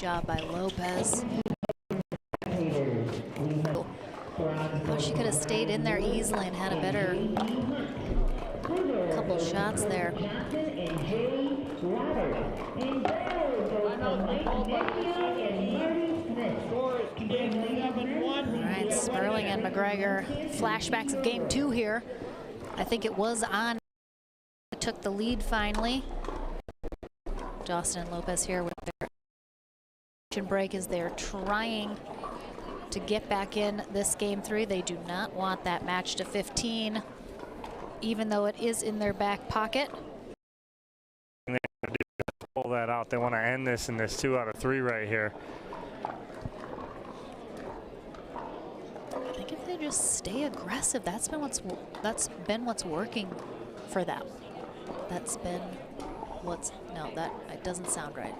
job by Lopez. Thought she could have stayed in there easily and had a better couple shots there. All right, Sperling and McGregor. Flashbacks of game 2 here. I think it was on. Took the lead finally. Dawson and Lopez here with their break as they're trying to get back in this game 3. They do not want that match to 15, even though it is in their back pocket. They pull that out. They want to end this in this 2 out of 3 right here. I think if they just stay aggressive, that's been what's working for them. That's been what's, no, that it doesn't sound right.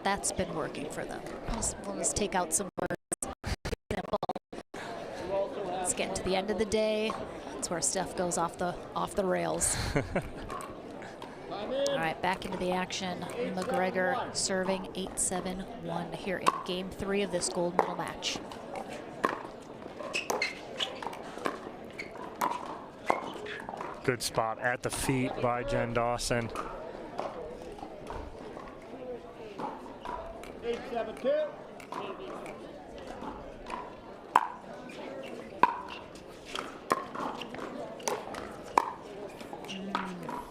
That's been working for them. We'll just take out some words. Simple. Let's get to the end of the day. That's where stuff goes off the rails. All right, back into the action. McGregor serving 8-7-1 here in game 3 of this gold medal match. Good spot at the feet by Jen Dawson. 8-7-2.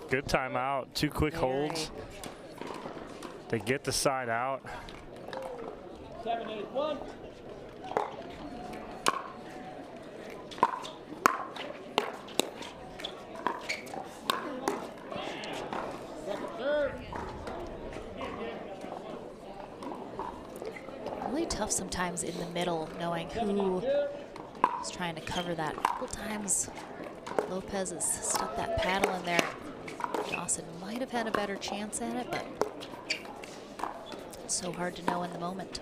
Good timeout, 2 quick holds. They get the side out. 7-8-1. Really tough sometimes in the middle, knowing who is trying to cover that. A couple times Lopez has stuck that paddle in there. Dawson might have had a better chance at it, but it's so hard to know in the moment.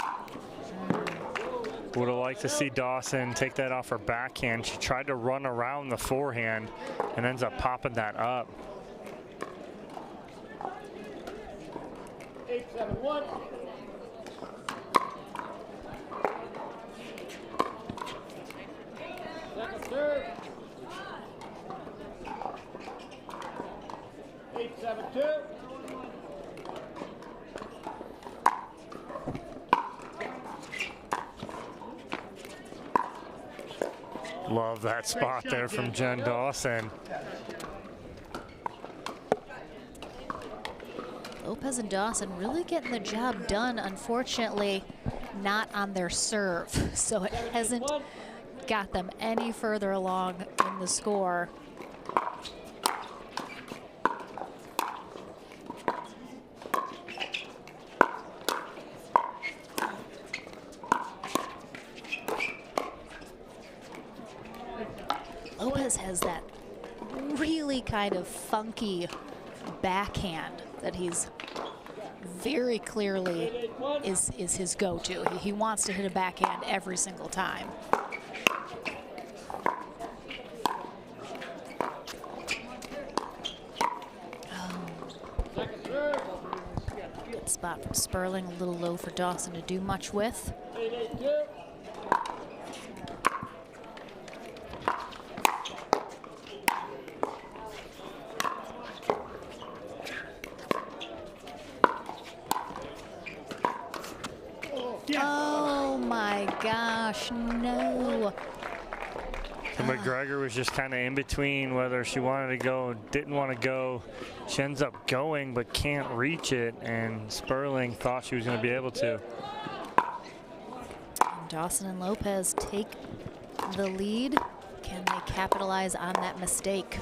Would have liked to see Dawson take that off her backhand. She tried to run around the forehand and ends up popping that up. 8-7-1. Second serve. 8-7-2. Love that spot there from Jen Dawson. Lopez and Dawson really getting the job done, unfortunately not on their serve, so it hasn't got them any further along in the score. Lopez has that really kind of funky backhand that he's very clearly is his go-to. He wants to hit a backhand every single time. Good spot from Sperling, a little low for Dawson to do much with. 8-8-2. Oh my gosh, no. And McGregor was just kind of in between whether she wanted to go, didn't want to go. She ends up going but can't reach it, and Sperling thought she was going to be able to. And Dawson and Lopez take the lead. Can they capitalize on that mistake?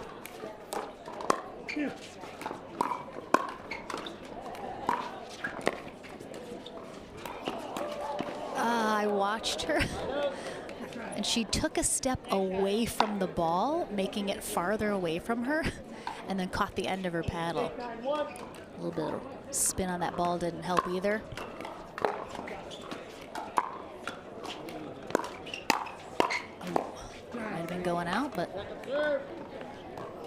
I watched her and she took a step away from the ball, making it farther away from her, and then caught the end of her paddle. A little bit of spin on that ball didn't help either. Might have been going out, but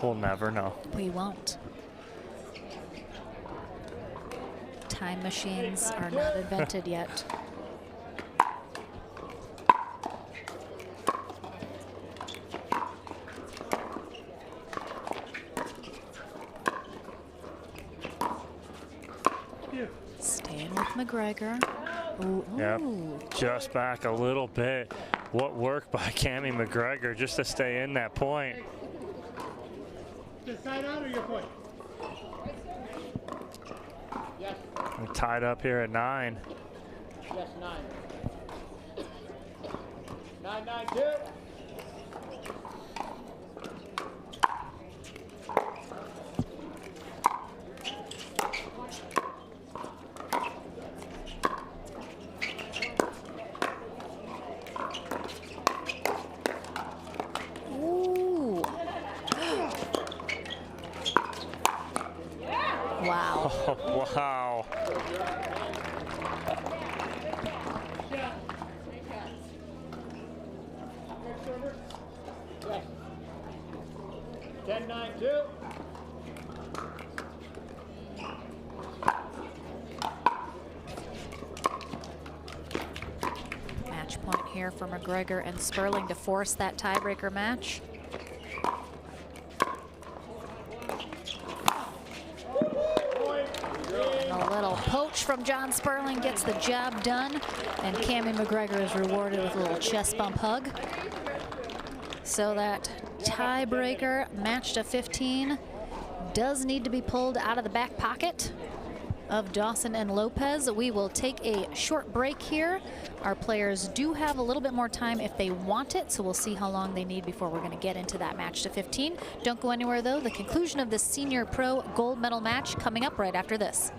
We'll never know. we won't. Time machines are not invented yet. Staying with McGregor. Ooh, Yep, ooh. just back a little bit. What work by Cammie McGregor just to stay in that point. Just side out or your point? Yes. We're tied up here at 9. Yes, 9. 9-9-2. Ooh. Wow. Oh, wow. Yes. 10-9-2. Match point here for McGregor and Sperling to force that tiebreaker match. And a little poach from John Sperling gets the job done, and Cammie McGregor is rewarded with a little chest bump hug. So that tiebreaker match to 15 does need to be pulled out of the back pocket of Dawson and Lopez. We will take a short break here. Our players do have a little bit more time if they want it, so we'll see how long they need before we're going to get into that match to 15. Don't go anywhere though. The conclusion of the Senior Pro Gold Medal match coming up right after this.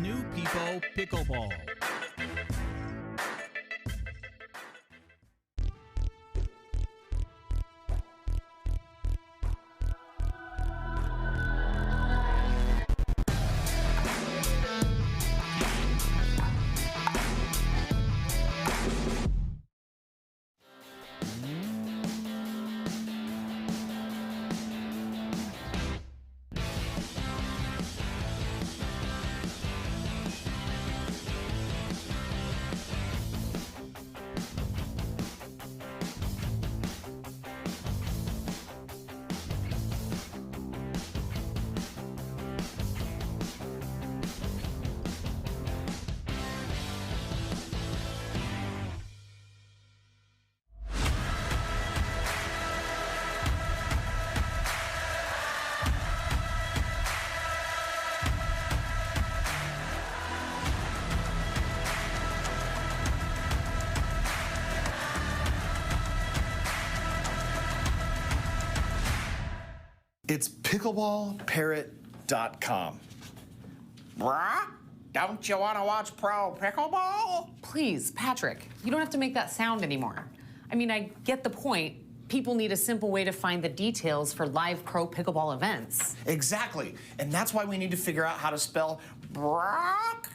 New People Pickleball. It's pickleballparrot.com. Bruh, don't you want to watch pro pickleball? Please, Patrick, you don't have to make that sound anymore. I mean, I get the point. People need a simple way to find the details for live pro pickleball events. Exactly. And that's why we need to figure out how to spell Brock.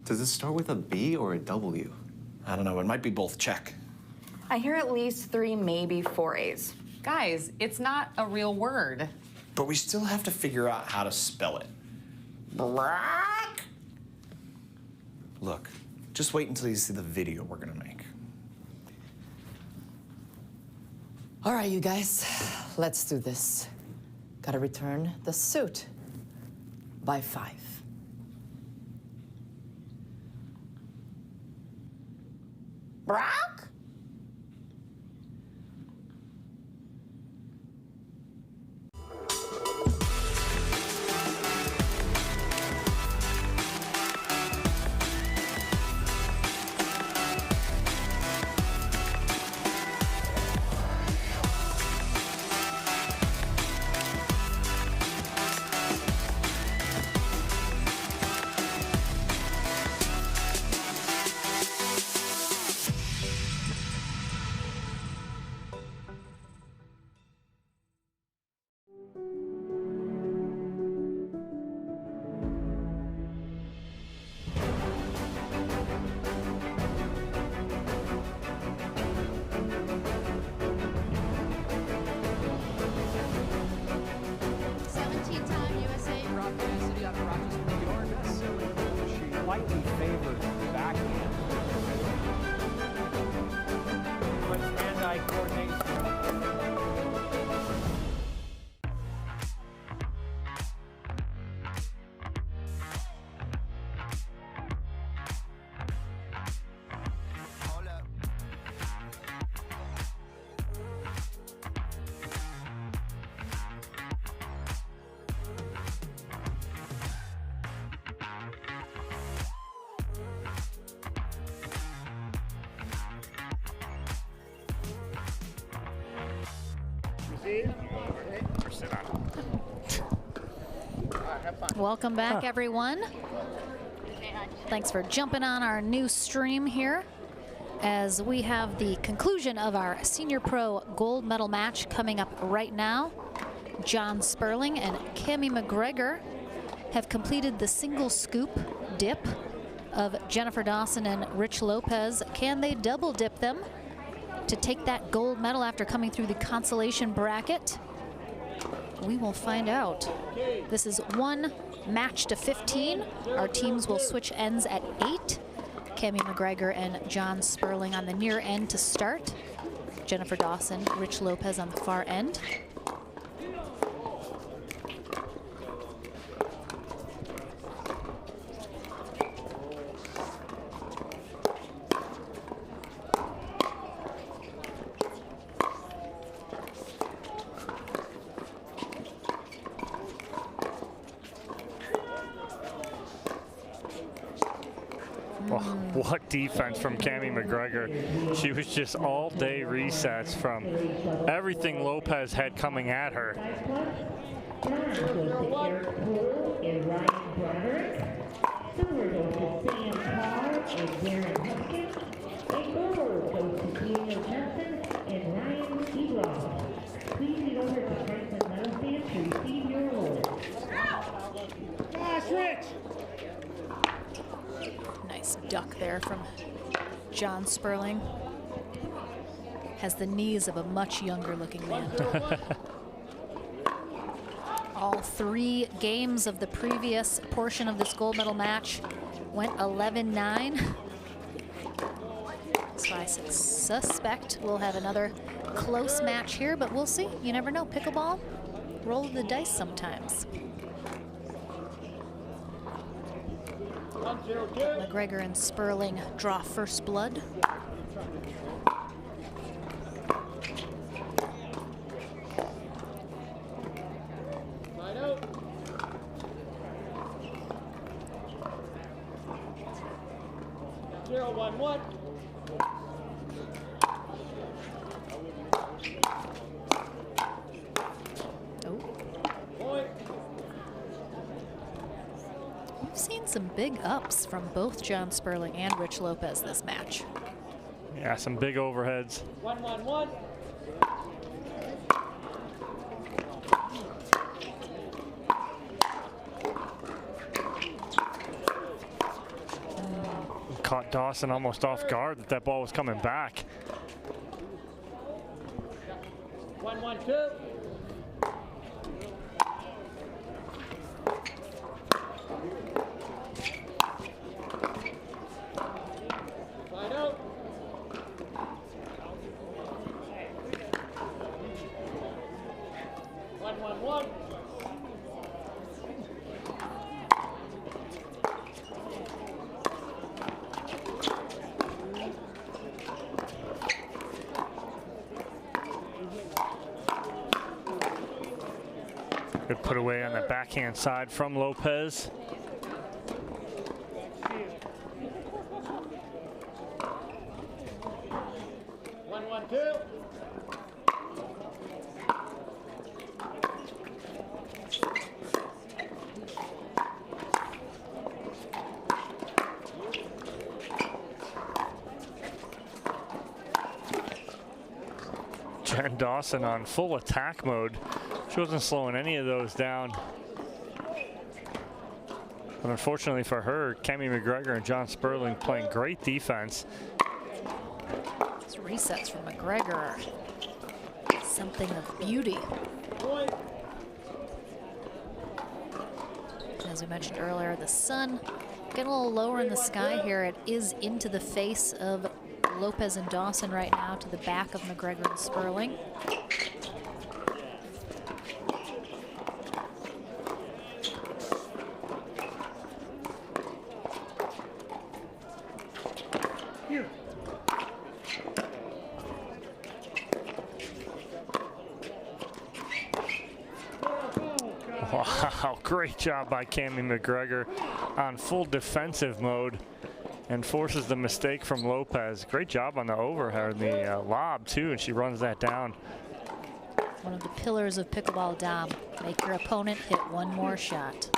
Does it start with a B or a W? I don't know. It might be both. Check. I hear at least 3, maybe 4 A's. Guys, it's not a real word. But we still have to figure out how to spell it. Brock? Look, just wait until you see the video we're gonna make. All right, you guys, let's do this. Gotta return the suit by 5. Brock? Slightly favored backhand. But hand-eye coordination. Welcome back, everyone. Thanks for jumping on our new stream here as we have the conclusion of our Senior Pro gold medal match coming up right now. John Sperling and Cammie McGregor have completed the single scoop dip of Jennifer Dawson and Rich Lopez. Can they double dip them to take that gold medal after coming through the consolation bracket? We will find out. This is 1 match to 15. Our teams will switch ends at 8. Cammie McGregor and John Sperling on the near end to start. Jennifer Dawson, Rich Lopez on the far end. What defense from Cammie McGregor. She was just all day resets from everything Lopez had coming at her. Nice duck there from John Sperling. Has the knees of a much younger looking man. All 3 games of the previous portion of this gold medal match went 11-9. So I suspect we'll have another close match here, but we'll see. You never know. Pickleball, roll the dice sometimes. McGregor and Sperling draw first blood. Line out. Zero, 1, 1. We've seen some big ups from both John Sperling and Rich Lopez this match. Yeah, some big overheads. 1, 1, 1. Caught Dawson almost off guard that ball was coming back. 1-1-2. Line out. 1-1-1. Good put away on the backhand side from Lopez. Jen Dawson on full attack mode. She wasn't slowing any of those down. But unfortunately for her, Cammie McGregor and John Sperling playing great defense. These resets from McGregor are something of beauty. As we mentioned earlier, the sun getting a little lower in the sky here. It is into the face of Lopez and Dawson right now, to the back of McGregor and Sperling. Wow, great job by Cammie McGregor on full defensive mode and forces the mistake from Lopez. Great job on the overhead, the lob too, and she runs that down. One of the pillars of pickleball, Dom. Make your opponent hit one more shot.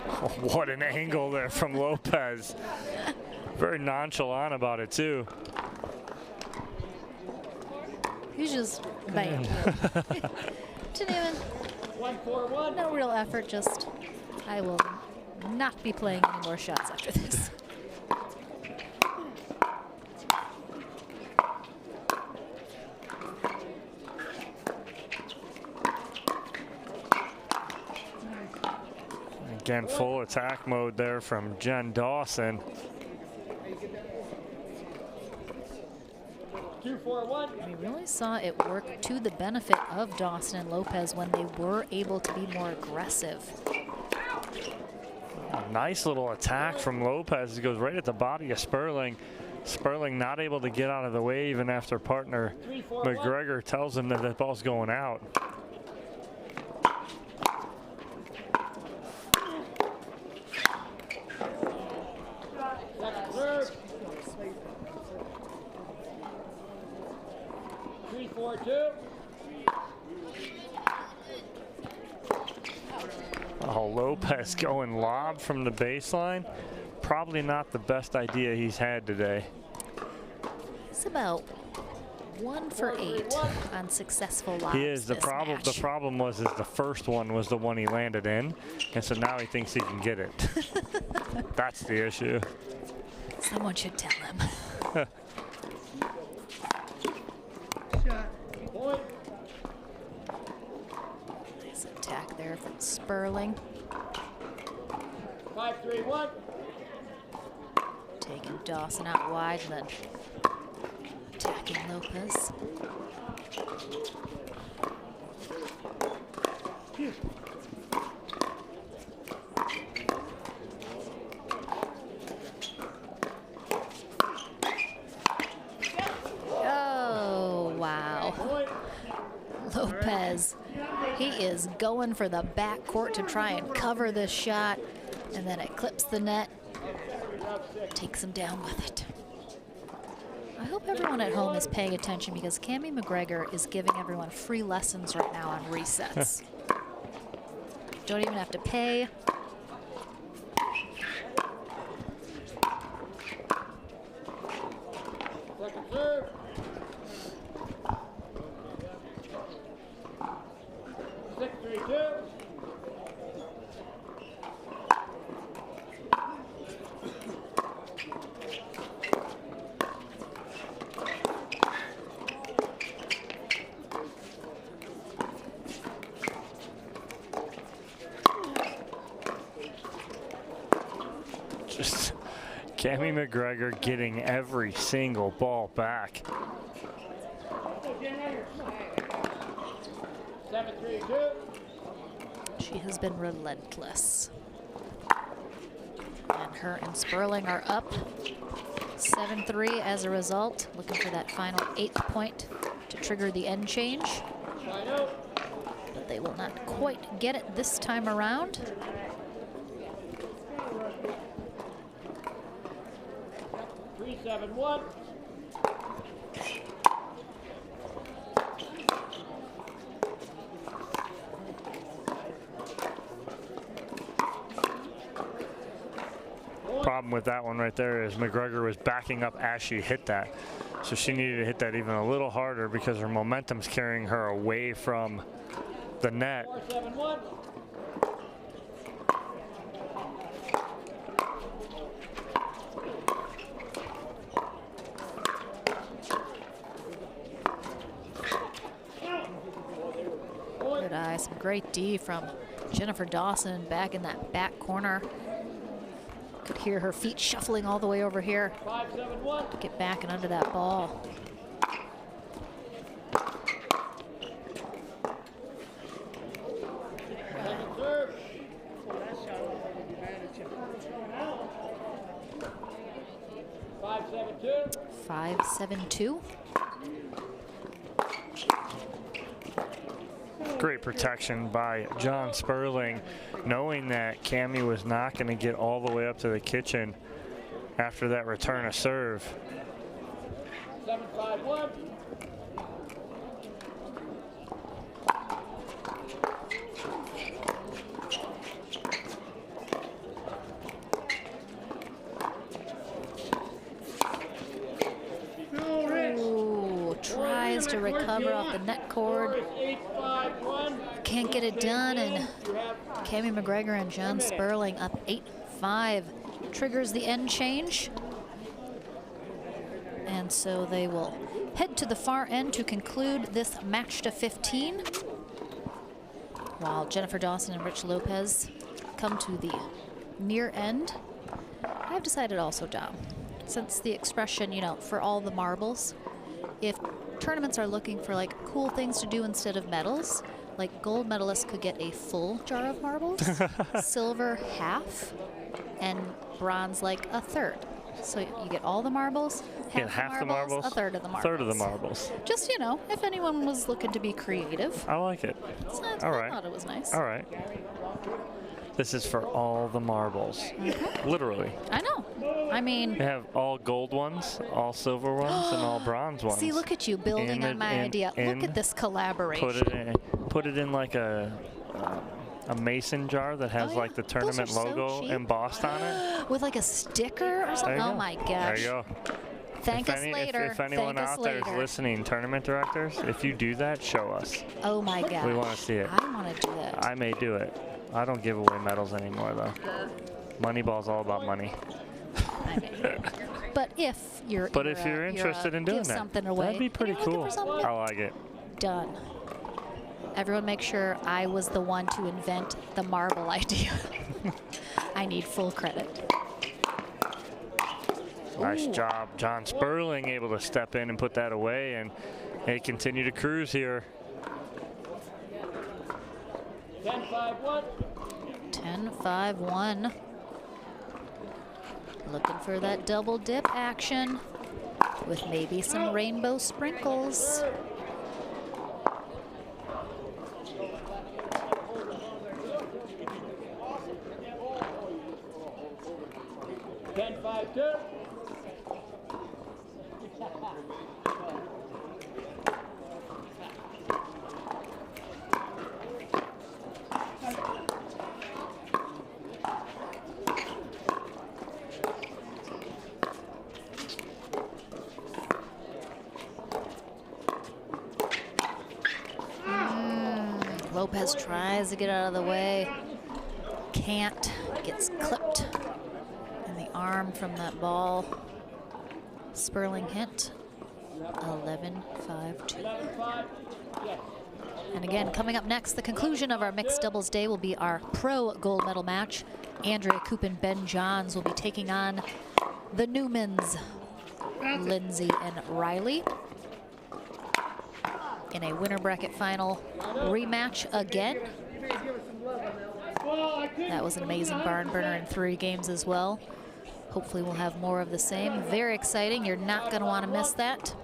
Oh, what an angle there from Lopez. Very nonchalant about it too. He's just bam. To Newman. 1-4-1. No real effort, just I will not be playing any more shots after this. Again, full attack mode there from Jen Dawson. 2-4-1. We really saw it work to the benefit of Dawson and Lopez when they were able to be more aggressive. A nice little attack from Lopez. It goes right at the body of Sperling. Sperling not able to get out of the way even after partner McGregor tells him that the ball's going out. Second serve. 3-4-2. Oh, Lopez going lob from the baseline. Probably not the best idea he's had today. It's about 1 for 8 on successful lobs. He is. The this problem. match. The problem was the first one was the one he landed in, and so now he thinks he can get it. That's the issue. Someone should tell him. Point. Nice attack there from Sperling. 5-3-1. Taking Dawson out wide and then attacking Lopez. Oh, wow. Lopez, he is going for the backcourt to try and cover this shot, and then it clips the net, takes him down with it. I hope everyone at home is paying attention because Cammie McGregor is giving everyone free lessons right now on resets. Don't even have to pay. Second serve. 6-3-2. Just Cammy McGregor getting every single ball back. 7-3-2. She has been relentless. And her and Sperling are up 7-3 as a result. Looking for that final 8th point to trigger the end change. But they will not quite get it this time around. 3-7-1. Problem with that one right there is McGregor was backing up as she hit that. So she needed to hit that even a little harder because her momentum's carrying her away from the net. 4-7-1. Good eye, some great D from Jennifer Dawson back in that back corner. Could hear her feet shuffling all the way over here 5-7-1. to get back and under that ball. Second serve. 5-7-2. 5-7-2. Great protection by John Sperling, knowing that Cammy was not going to get all the way up to the kitchen after that return of serve. 7-5-1. Ooh, tries to recover off the net cord. 8-5-1. Can't get it done, and Cammy McGregor and John Sperling up 8-5. Triggers the end change. And so they will head to the far end to conclude this match to 15. While Jennifer Dawson and Rich Lopez come to the near end. I've decided also, Dom, since the expression, you know, for all the marbles, if tournaments are looking for like cool things to do instead of medals, like gold medalists could get a full jar of marbles, silver half, and bronze like a third. So you get all the marbles, half the marbles, a third of the marbles. Third of the marbles. Just, you know, if anyone was looking to be creative. I like it. So All I right. thought it was nice. All right. This is for all the marbles. Literally. I know. I mean, They have all gold ones, all silver ones, and all bronze ones. see, look at you building on my idea. Look at this collaboration. Put it in like a mason jar that has Oh, yeah. like the Those tournament are so logo cheap. embossed on it. With like a sticker or There something. you Oh go. my gosh. There you go. Thank us If later. anyone Thank us out there is later. listening, tournament directors, if you do that, show us. Oh my gosh. We want to see it. I want to do that. I may do it. I don't give away medals anymore, though. Moneyball's all about money. I mean, but if you're interested in doing give that, something away, that'd be and pretty you're looking cool. for something I like it. done. Everyone make sure I was the one to invent the marble idea. I need full credit. Nice job. John Sperling able to step in and put that away, and they continue to cruise here. 10-5-1. 10-5-1. Looking for that double dip action with maybe some rainbow sprinkles. Lopez tries to get out of the way. Can't. Gets clipped in the arm from that ball. Sperling hit. 11-5-2. 11-5. Yes. And again, coming up next, the conclusion of our mixed doubles day will be our pro gold medal match. Andrea Koop and Ben Johns will be taking on the Newmans, Lindsay and Riley, in a winner bracket final rematch again. That was an amazing barn burner in 3 games as well. Hopefully we'll have more of the same. Very exciting. You're not going to want to miss that.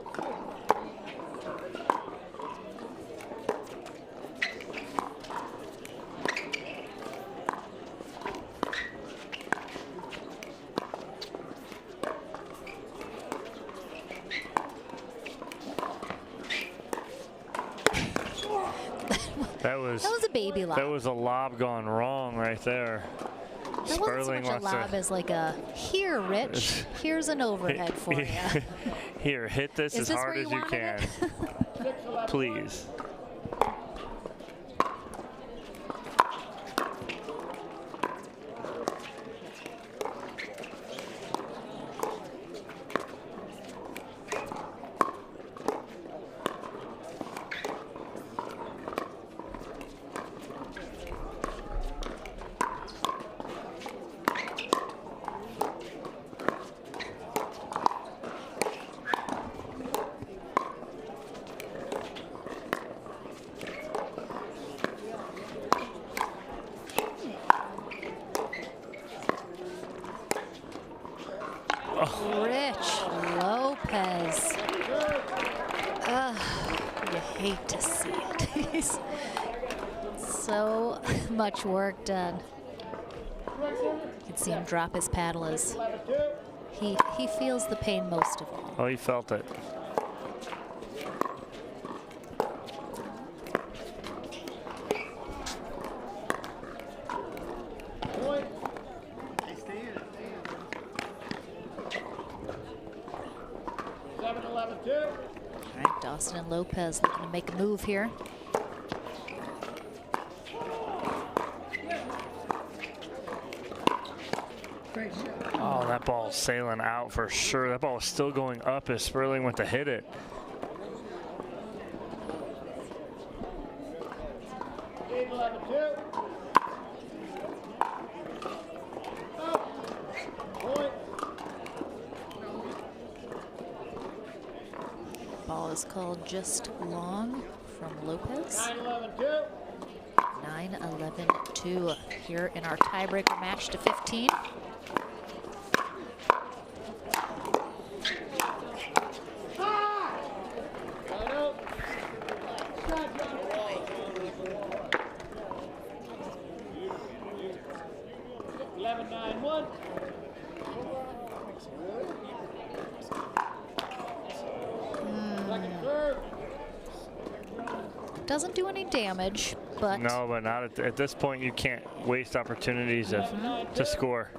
That was a baby lob. That was a lob gone wrong right there. That wasn't so much a lob as like a, here, Rich, here's an overhead for you. Here, hit this as hard as you can. Please. Rich Lopez. You hate to see it. He's so much work done. You can see him drop his paddle as he feels the pain most of all. Oh, he felt it. Dawson and Lopez looking to make a move here. Oh, that ball's sailing out for sure. That ball is still going up as Sperling went to hit it. Ball is called just long from Lopez. 9-11-2 here in our tiebreaker match to 15. Doesn't do any damage, but no, but not at this point. You can't waste opportunities to score.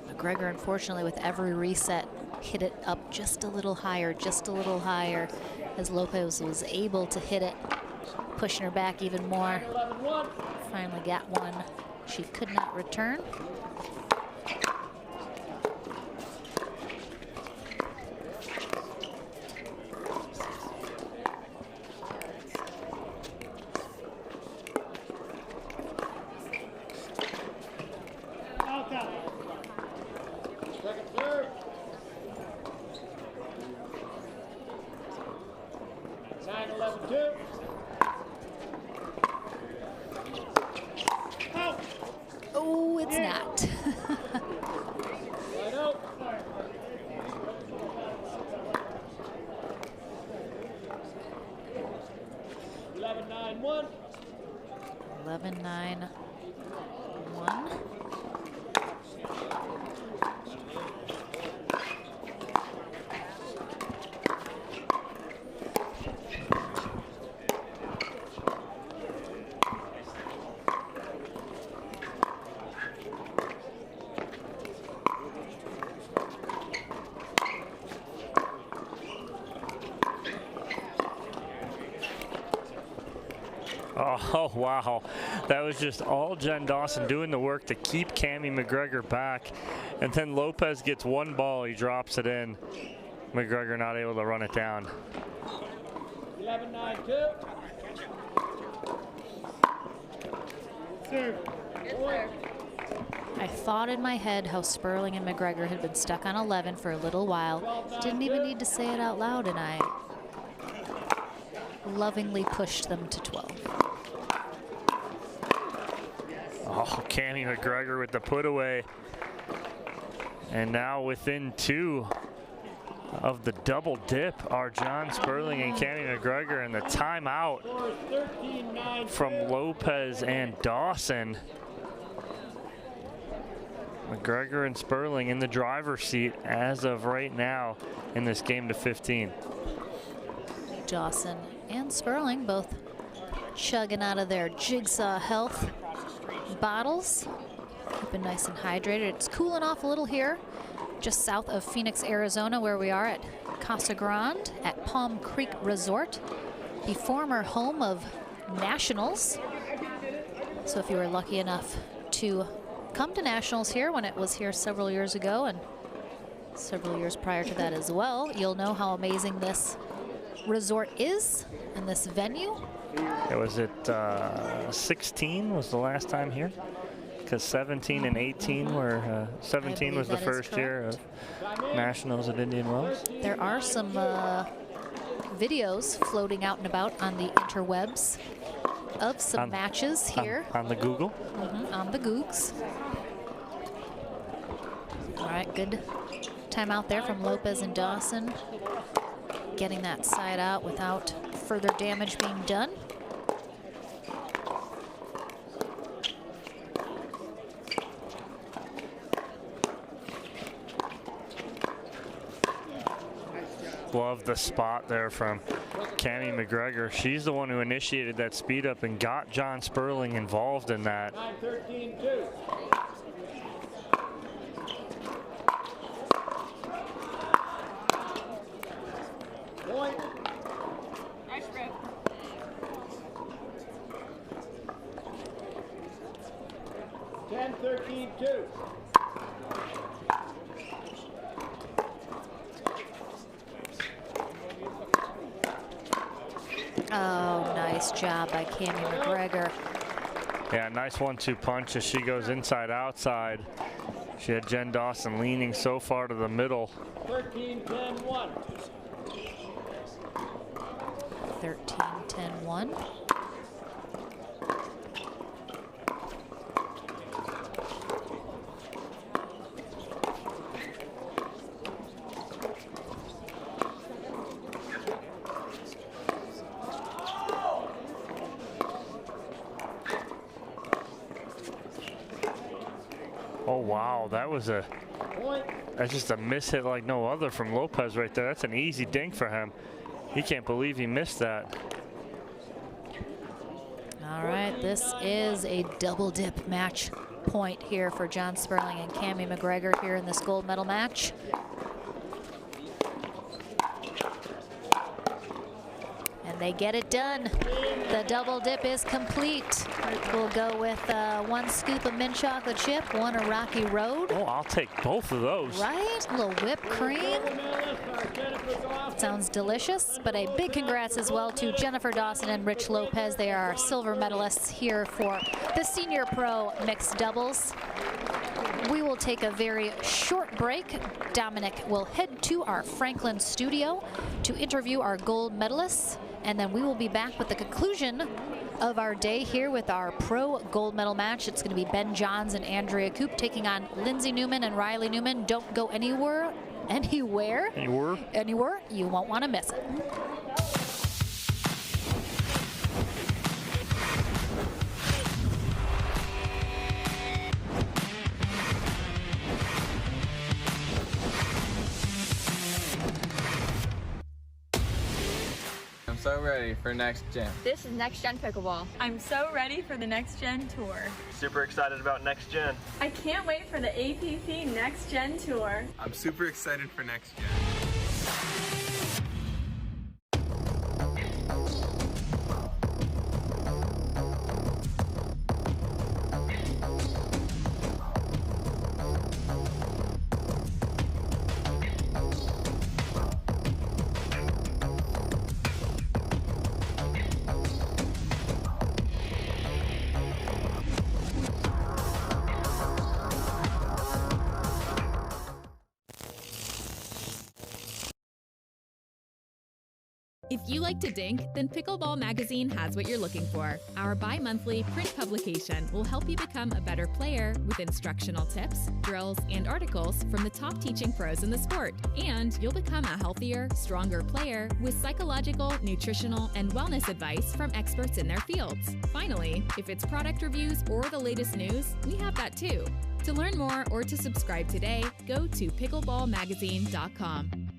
McGregor, unfortunately, with every reset, hit it up just a little higher, as Lopez was able to hit it, pushing her back even more. Finally got one she could not return. Oh, it's not. One. 11-9-1. Oh, wow. That was just all Jen Dawson doing the work to keep Cammie McGregor back. And then Lopez gets one ball. He drops it in. McGregor not able to run it down. 11-9-2. Serve. I thought in my head how Sperling and McGregor had been stuck on 11 for a little while. Didn't even need to say it out loud, and I lovingly pushed them to 12. Oh, Cammie McGregor with the put away. And now within 2 of the double dip are John Sperling and Cammie McGregor, and the timeout from Lopez and Dawson. McGregor and Sperling in the driver's seat as of right now in this game to 15. Dawson and Sperling both chugging out of their Jigsaw Health bottles. Keeping nice and hydrated. It's cooling off a little here, just south of Phoenix, Arizona, where we are at Casa Grande at Palm Creek Resort, the former home of Nationals. So if you were lucky enough to come to Nationals here when it was here several years ago and several years prior to that as well, you'll know how amazing this resort is and this venue. It was at 16 was the last time here, because 17 and 18 were 17 was the first year of Nationals at Indian Wells. There are some videos floating out and about on the interwebs of some matches here. On the Google. On the Googs. All right, good timeout there from Lopez and Dawson. Getting that side out without further damage being done. Love the spot there from Cammie McGregor. She's the one who initiated that speed up and got John Sperling involved in that. 9-13-2. Point. Nice rip. 10-13-2. Oh, nice job by Cammie McGregor. Yeah, nice 1-2 punch as she goes inside outside. She had Jen Dawson leaning so far to the middle. 13-10-1. 13-10-1. Oh wow, that's just a miss hit like no other from Lopez right there. That's an easy dink for him. He can't believe he missed that. All right, this is a double dip match point here for John Sperling and Cammie McGregor here in this gold medal match. And they get it done. The double dip is complete. We'll go with 1 scoop of mint chocolate chip, 1 of Rocky Road. Oh, I'll take both of those. Right, a little whipped cream. Sounds delicious, but a big congrats as well to Jennifer Dawson and Rich Lopez. They are our silver medalists here for the Senior Pro Mixed Doubles. We will take a very short break. Dominic will head to our Franklin studio to interview our gold medalists, and then we will be back with the conclusion of our day here with our pro gold medal match. It's going to be Ben Johns and Andrea Koop taking on Lindsay Newman and Riley Newman. Don't go anywhere. You won't want to miss it. I'm so ready for next gen. This is Next Gen Pickleball. I'm so ready for the Next Gen Tour. Super excited about Next Gen. I can't wait for the APP Next Gen Tour. I'm super excited for next gen. If you like to dink, then Pickleball Magazine has what you're looking for. Our bi-monthly print publication will help you become a better player with instructional tips, drills, and articles from the top teaching pros in the sport. And you'll become a healthier, stronger player with psychological, nutritional, and wellness advice from experts in their fields. Finally, if it's product reviews or the latest news, we have that too. To learn more or to subscribe today, go to pickleballmagazine.com.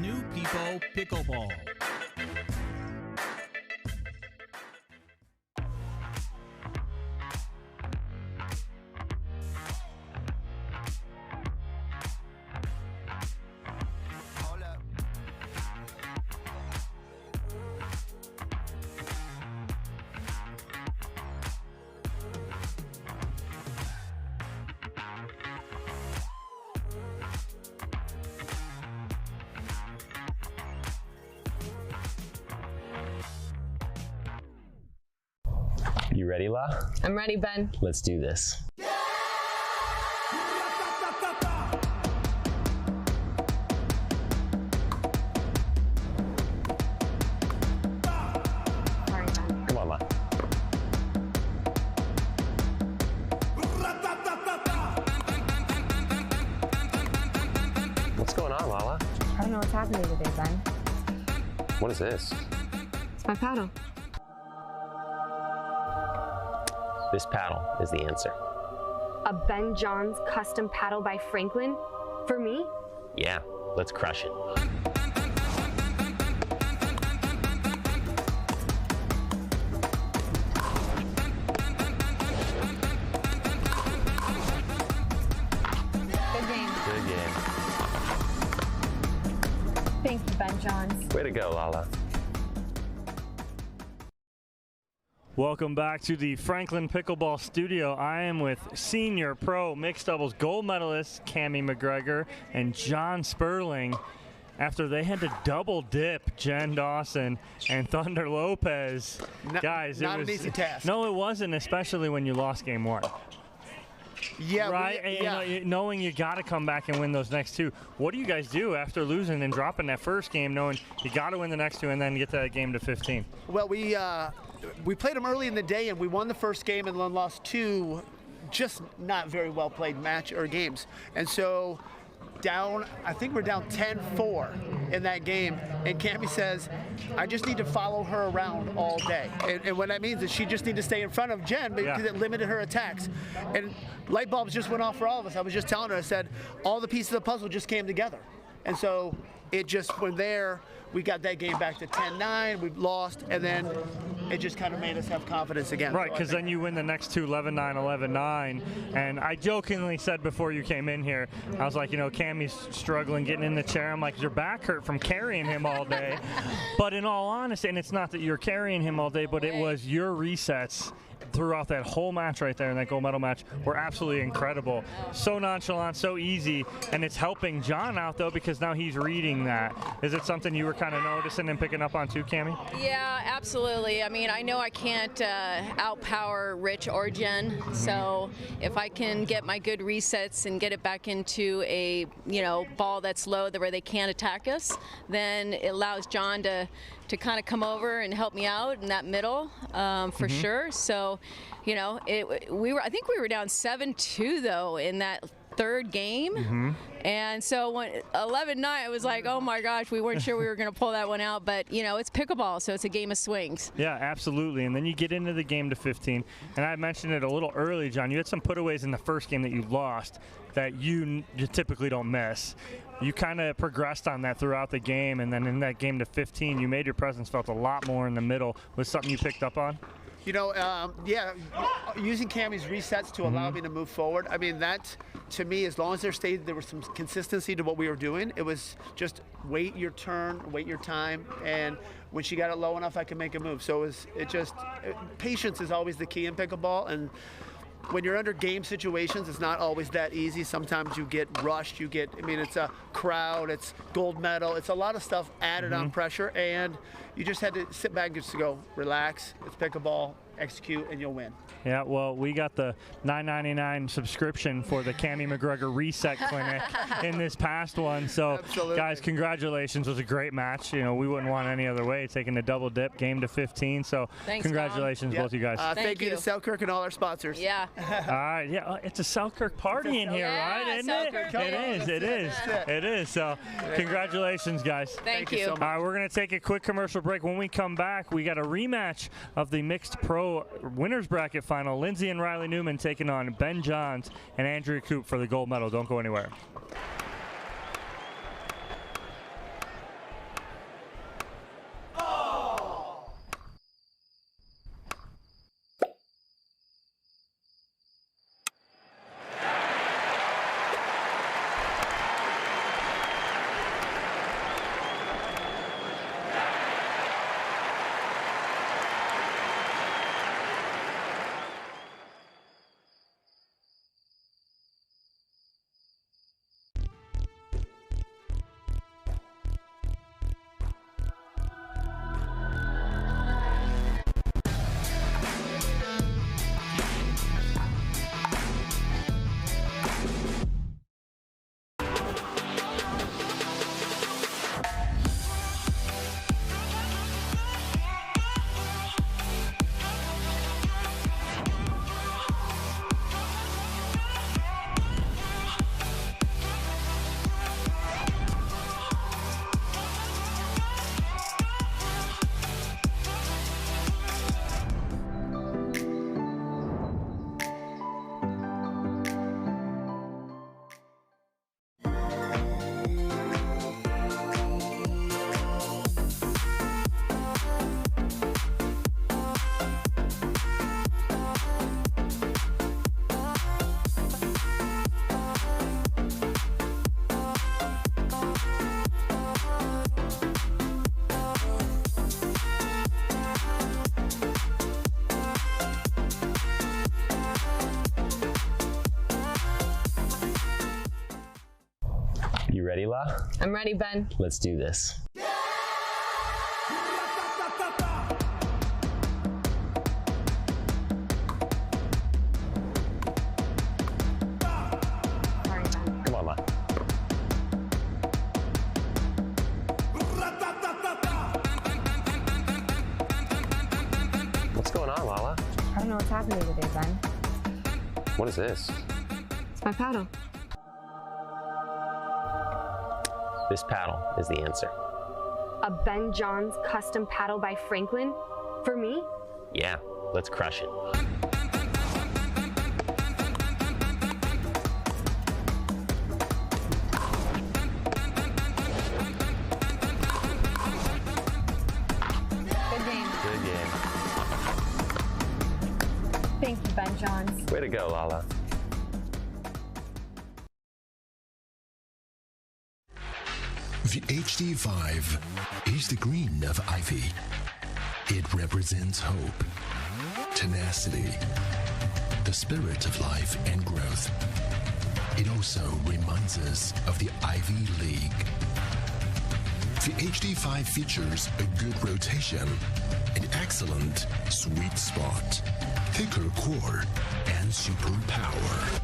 New People Pickleball. You ready, La? I'm ready, Ben. Let's do this. Sorry, Ben. Come on, La. What's going on, Lala? I don't know what's happening today, Ben. What is this? It's my paddle. This paddle is the answer. A Ben Johns custom paddle by Franklin? For me? Yeah, let's crush it. Good game. Good game. Thank you, Ben Johns. Way to go, Lala. Welcome back to the Franklin Pickleball Studio. I am with senior pro mixed doubles gold medalist Cammie McGregor and John Sperling after they had to double dip Jen Dawson and Thunder Lopez. Guys, not it was an easy task. No, it wasn't, especially when you lost game one. Yeah, right. And, knowing you got to come back and win those next two. What do you guys do after losing and dropping that first game, knowing you got to win the next two and then get that game to 15? Well, we played them early in the day, and we won the first game and then lost two just not very well played match or games. And so I think we're down 10-4 in that game, and Cammie says, I just need to follow her around all day. And what that means is she just needs to stay in front of Jen because it limited her attacks. And light bulbs just went off for all of us. I was just telling her, I said, all the pieces of the puzzle just came together. And so it just, from there, we got that game back to 10-9, we lost, and then it just kind of made us have confidence again. Right, because then you win the next two, 11-9, 11-9. And I jokingly said before you came in here, I was like, you know, Cammie's struggling getting in the chair. I'm like, your back hurt from carrying him all day. But in all honesty, and it's not that you're carrying him all day, but it was your resets throughout that whole match right there in that gold medal match were absolutely incredible. So nonchalant, so easy, and it's helping John out though because now he's reading that. Is it something you were kind of noticing and picking up on too, Cammie? Yeah, absolutely. I mean, I know I can't outpower Rich or Jen, so if I can get my good resets and get it back into a ball that's low where they can't attack us, then it allows John to kind of come over and help me out in that middle for sure. So, I think we were down 7-2 though in that third game. And so when 11-9, I was like, oh my gosh, we weren't sure we were going to pull that one out, but it's pickleball, so it's a game of swings. Yeah, absolutely. And then you get into the game to 15, and I mentioned it a little early, John. You had some putaways in the first game that you lost that you typically don't miss. You kind of progressed on that throughout the game, and then in that game to 15, you made your presence felt a lot more in the middle. Was something you picked up on? Yeah, using Cammie's resets to allow me to move forward. I mean, that, to me, as long as there was some consistency to what we were doing, it was just wait your turn, wait your time, and when she got it low enough, I could make a move. So patience is always the key in pickleball, and when you're under game situations, it's not always that easy. Sometimes you get rushed, it's a crowd, it's gold medal, it's a lot of stuff added on pressure, and you just had to sit back and just go, relax, it's pickleball, execute, and you'll win. Yeah, well, we got the $9.99 subscription for the Cammie McGregor Reset Clinic in this past one. So, absolutely. Guys, congratulations. It was a great match. We wouldn't want any other way, taking a double dip, game to 15. So, thanks, congratulations, both you guys. Thank you to Selkirk and all our sponsors. Yeah. All right. Yeah, it's a Selkirk party in here, right? Isn't Selkirk. It is. So, congratulations, guys. Thank you. So much. All right, we're going to take a quick commercial break. When we come back, we got a rematch of the mixed pro winners bracket final. Lindsay and Riley Newman taking on Ben Johns and Andrea Coop for the gold medal. Don't go anywhere. You ready, La? I'm ready, Ben. Let's do this. Come on, La. What's going on, Lala? I don't know what's happening today, Ben. What is this? It's my paddle. This paddle is the answer. A Ben Johns custom paddle by Franklin? For me? Yeah, let's crush it. Good game. Good game. Thank you, Ben Johns. Way to go, Lala. The HD5 is the green of Ivy. It represents hope. tenacity, the spirit of life and growth. It also reminds us of the Ivy League. The HD5 features a good rotation, an excellent sweet spot, thicker core, and super power.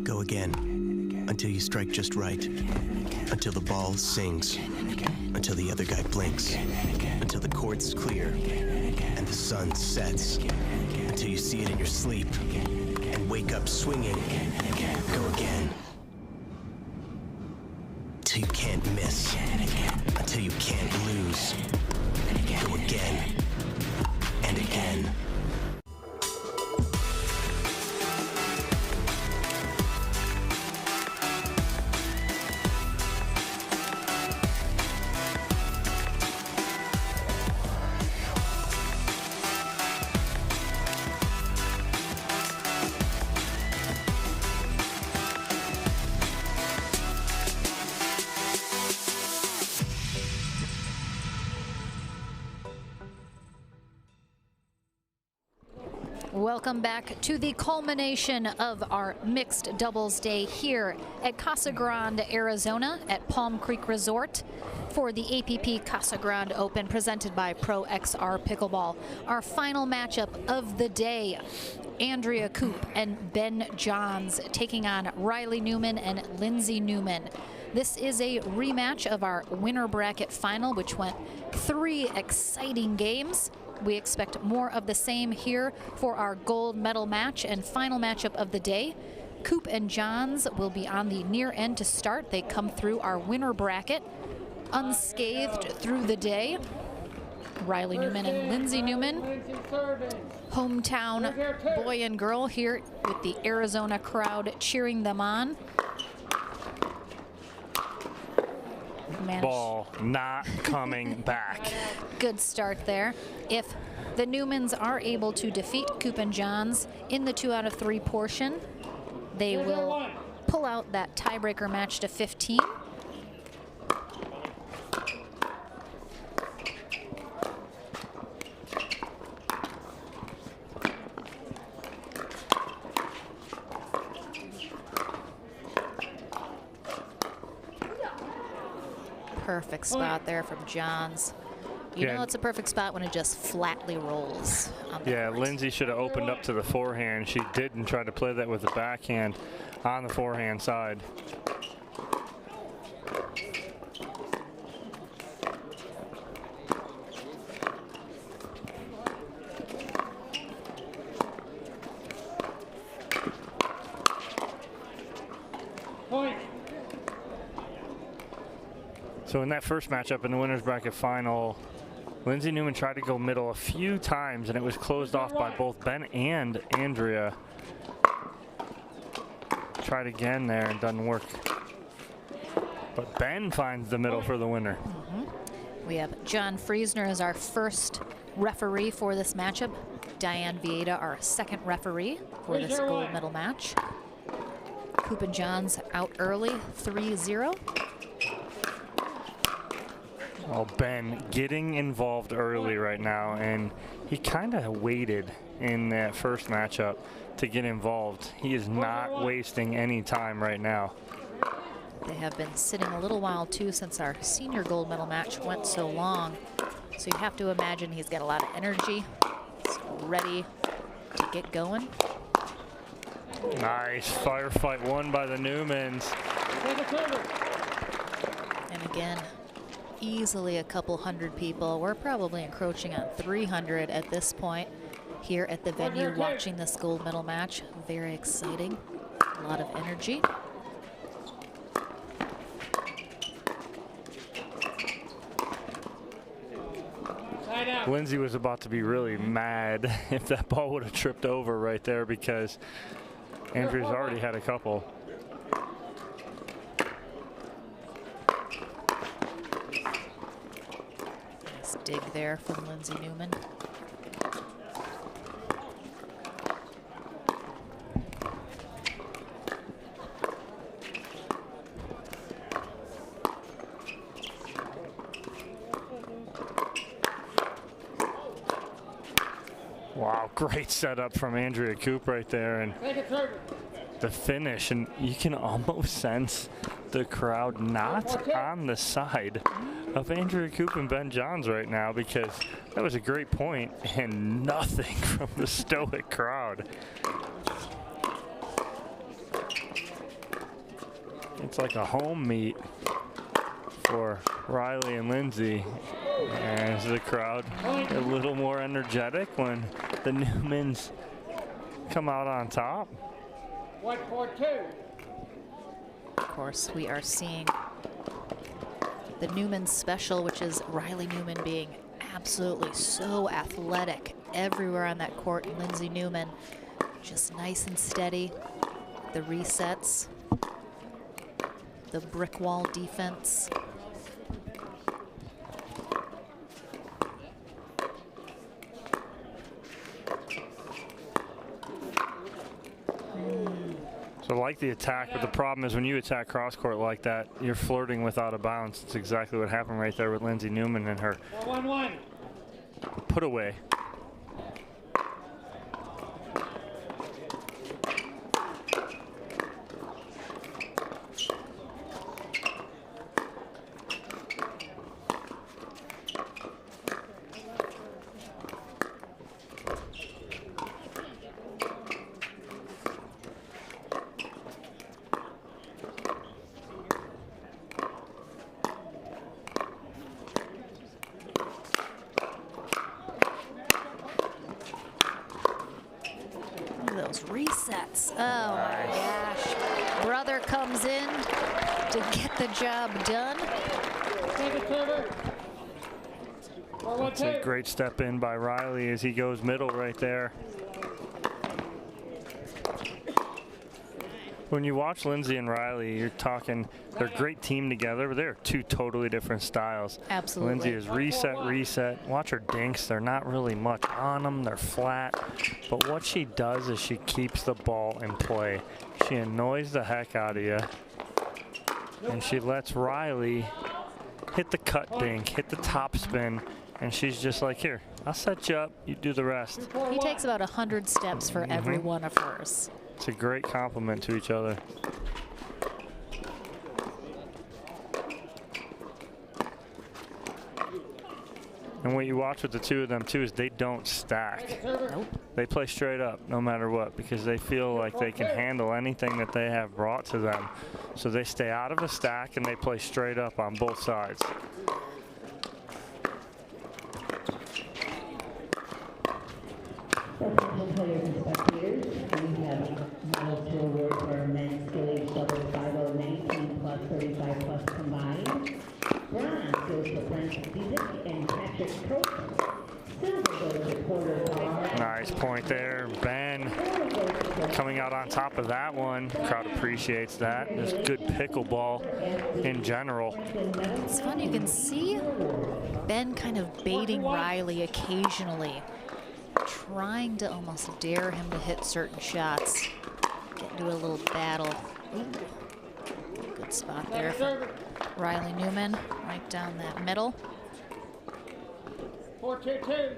Go again, until you strike just right, until the ball sings, until the other guy blinks, until the court's clear, and the sun sets, until you see it in your sleep, and wake up swinging. Go again. Till you can't miss, until you can't lose. Go again, and again. Welcome back to the culmination of our mixed doubles day here at Casa Grande, Arizona at Palm Creek Resort for the APP Casa Grande Open presented by Pro XR Pickleball. Our final matchup of the day, Andrea Koop and Ben Johns taking on Riley Newman and Lindsay Newman. This is a rematch of our winner bracket final, which went 3 exciting games. We expect more of the same here for our gold medal match and final matchup of the day. Koop and Johns will be on the near end to start. They come through our winner bracket unscathed through the day. Riley Newman and Lindsay Newman, hometown boy and girl here with the Arizona crowd cheering them on. Ball not coming back. Good start there. If the Newmans are able to defeat Koop and Johns in the 2 out of 3 portion, they will pull out that tiebreaker match to 15. Perfect spot there from Johns. You know it's a perfect spot when it just flatly rolls. Yeah, Lindsay should have opened up to the forehand. She didn't try to play that with the backhand on the forehand side. So in that first matchup in the winner's bracket final, Lindsay Newman tried to go middle a few times, and it was closed off by both Ben and Andrea. Tried again there and doesn't work. But Ben finds the middle for the winner. We have John Friesner as our first referee for this matchup. Diane Vieta, our second referee for this gold medal match. Koop and Johns out early, 3-0. Oh, Ben getting involved early right now, and he kind of waited in that first matchup to get involved. He is not wasting any time right now. They have been sitting a little while too since our senior gold medal match went so long. So you have to imagine he's got a lot of energy. He's ready to get going. Nice firefight won by the Newmans. And again, easily a couple hundred people. We're probably encroaching on 300 at this point here at the venue watching this gold medal match. Very exciting, a lot of energy. Lindsay was about to be really mad if that ball would have tripped over right there, because Andrea's already had a couple. Nice dig there from Lindsay Newman. great setup from Andrea Coop right there, and the finish, and you can almost sense the crowd not on the side of Andrea Coop and Ben Johns right now, because that was a great point and nothing from the stoic crowd. It's like a home meet for Riley and Lindsay. As the crowd a little more energetic when the Newmans come out on top. 1-4-2. Of course, we are seeing the Newman special, which is Riley Newman being absolutely so athletic everywhere on that court. Lindsay Newman just nice and steady. The resets, the brick wall defense. So I like the attack, but the problem is when you attack cross court like that, you're flirting with out of bounds. It's exactly what happened right there with Lindsay Newman and her 1-1. put away. Resets. Oh my gosh. Brother comes in to get the job done. That's a great step in by Riley as he goes middle right there. When you watch Lindsay and Riley, you're talking, they're a great team together, but they're two totally different styles. Absolutely. Lindsay is reset, reset. Watch her dinks. They're not really much on them. They're flat. But what she does is she keeps the ball in play. She annoys the heck out of you. And she lets Riley hit the cut dink, hit the top spin, and she's just like, here, I'll set you up, you do the rest. He takes about 100 steps for every one of hers. It's a great compliment to each other. And what you watch with the two of them too is they don't stack. Nope. They play straight up no matter what, because they feel like they can handle anything that they have brought to them. So they stay out of the stack and they play straight up on both sides. Attention players and spectators, we have medals to award for men's skill age double 50-19 plus 35 plus combined. Bronze goes to Brent Zizek and Patrick Coates. Silver goes to Porter Barr. Nice point there. Ben coming out on top of that one. Crowd appreciates that. It's good pickleball in general. It's fun. You can see Ben kind of baiting Riley occasionally, trying to almost dare him to hit certain shots. Get into a little battle. Ooh. Good spot there for Riley Newman, right down that middle. 4-2-2.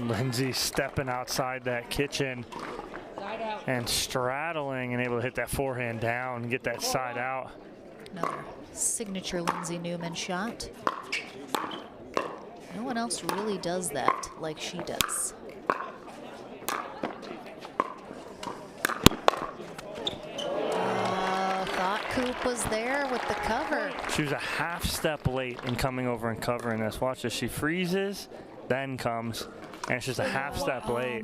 Lindsay stepping outside that kitchen and straddling and able to hit that forehand down and get that side out. Another signature Lindsay Newman shot. No one else really does that like she does. Thought Coop was there with the cover. She was a half step late in coming over and covering this. Watch this. She freezes, then comes, and it's just a half step late.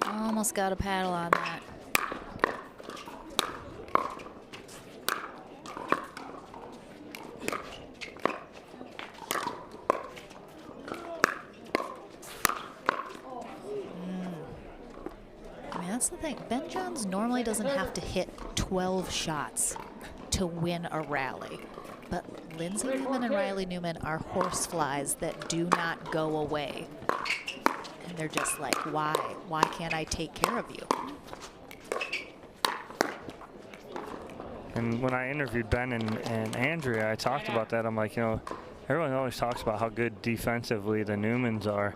Almost got a paddle on that. I mean, that's the thing. Ben Johns normally doesn't have to hit 12 shots to win a rally. But Lindsay Newman and Riley Newman are horseflies that do not go away. And they're just like, why? Why can't I take care of you? And when I interviewed Ben and Andrea, I talked about that. I'm like, you know, everyone always talks about how good defensively the Newmans are,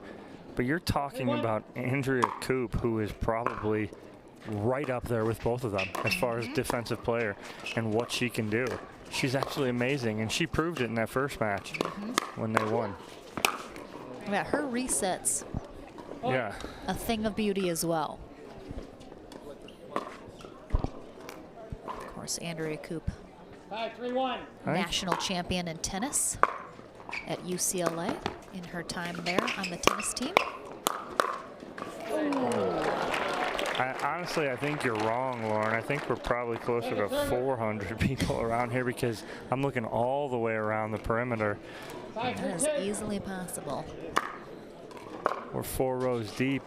but you're talking about Andrea Koop, who is probably right up there with both of them as far as defensive player and what she can do. She's actually amazing, and she proved it in that first match when they won. Yeah, her resets. Yeah. A thing of beauty as well. Of course, Andrea Koop, 5-3-1. national champion in tennis at UCLA in her time there on the tennis team. Honestly, I think you're wrong, Lauren. I think we're probably closer to 400 people around here because I'm looking all the way around the perimeter. That is easily possible. We're 4 rows deep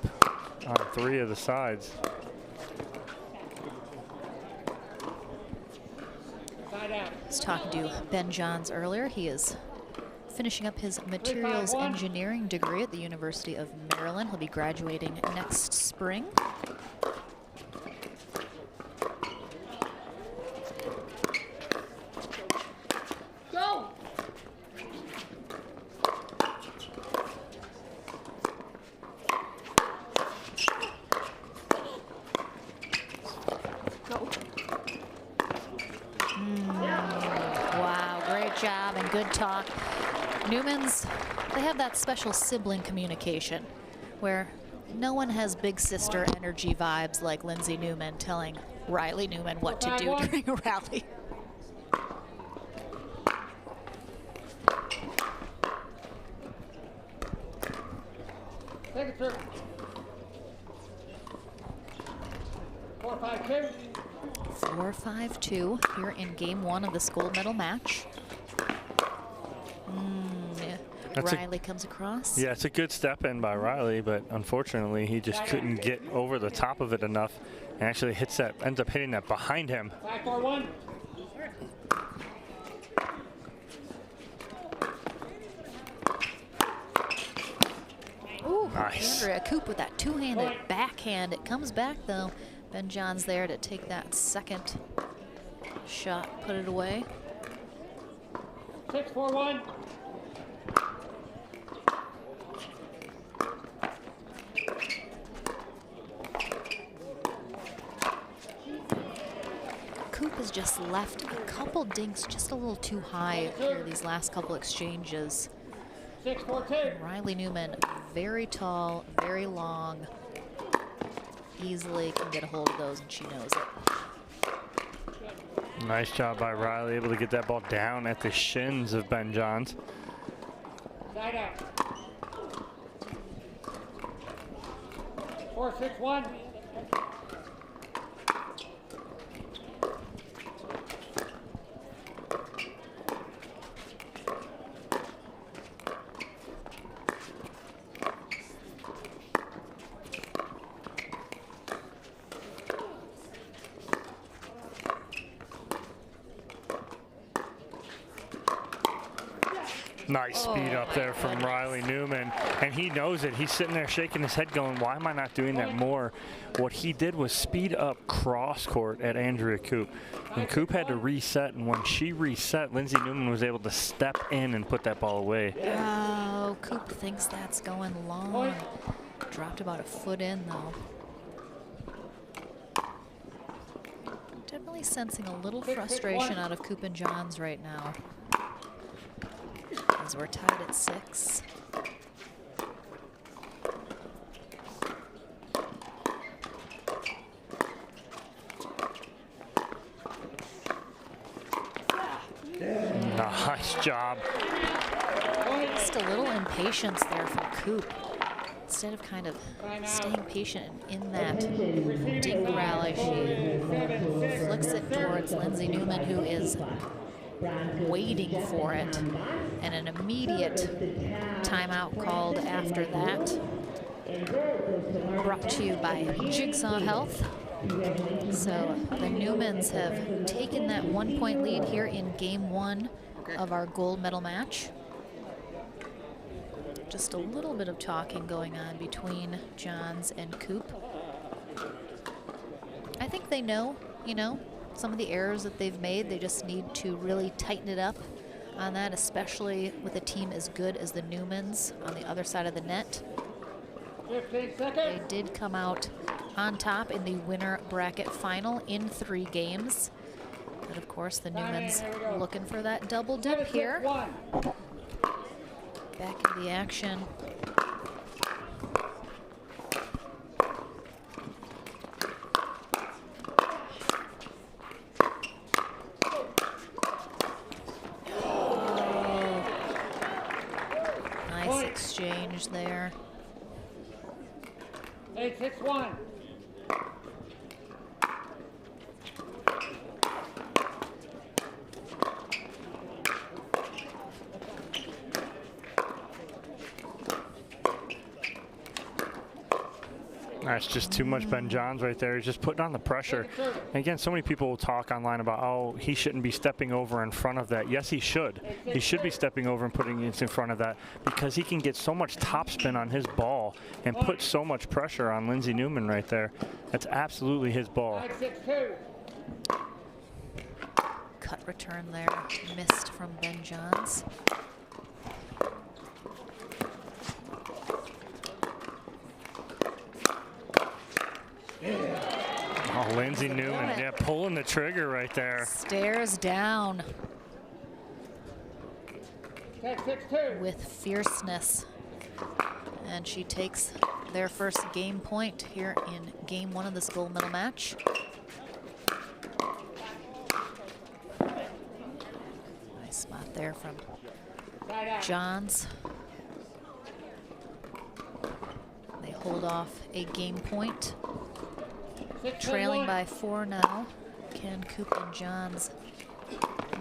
on 3 of the sides. I was talking to Ben Johns earlier. He is finishing up his materials engineering degree at the University of Maryland. He'll be graduating next spring. Go! Wow, great job and good talk. Newmans, they have that special sibling communication where no one has big sister energy vibes like Lindsay Newman telling Riley Newman what to do during a rally. Take it through. 4-5-2. 4-5-2 here in game 1 of this gold medal match. Riley comes across. Yeah, it's a good step in by Riley, but unfortunately he just couldn't get over the top of it enough and actually ends up hitting that behind him. 5-4-1. Ooh, nice. Andrea Koop with that two-handed backhand. It comes back though. Ben Johns there to take that second shot, put it away. 6-4-1. Koop has just left a couple dinks just a little too high here these last couple exchanges. 6-4-2. Riley Newman, very tall, very long, easily can get a hold of those, and she knows it. Nice job by Riley, able to get that ball down at the shins of Ben Johns. Side out. 4-6-1. Nice speed up there from Riley Newman, and he knows it. He's sitting there shaking his head going, why am I not doing that more? What he did was speed up cross court at Andrea Koop. And Koop had to reset, and when she reset, Lindsay Newman was able to step in and put that ball away. Oh, Koop thinks that's going long. Dropped about a foot in though. Definitely sensing a little frustration out of Koop and Johns right now, as we're tied at 6. Nice job. Just a little impatience there from Koop. Instead of kind of staying patient in that dink rally, she flicks it towards Lindsay Newman, who is waiting for it, and an immediate timeout called after that. Brought to you by Jigsaw Health. So the Newmans have taken that 1-point lead here in game 1 of our gold medal match. Just a little bit of talking going on between Johns and Koop. I think they know, you know, some of the errors that they've made. They just need to really tighten it up on that, especially with a team as good as the Newmans on the other side of the net. 15 seconds. They did come out on top in the winner bracket final in 3 games. But of course, the Newmans looking for that double dip here. Back into the action. Nice exchange there. 8-6-1. That's just too much Ben Johns right there. He's just putting on the pressure. And again, so many people will talk online about, oh, he shouldn't be stepping over in front of that. Yes, he should. He should be stepping over and putting it in front of that because he can get so much topspin on his ball and put so much pressure on Lindsey Newman right there. That's absolutely his ball. 9-6-2. Cut return there, missed from Ben Johns. Oh, Lindsey Newman, yeah, pulling the trigger right there. Stares down 10-6-2. with fierceness. And she takes their first game point here in game 1 of this gold medal match. Nice spot there from Johns. They hold off a game point. Trailing by 4 now. Can Coop and Johns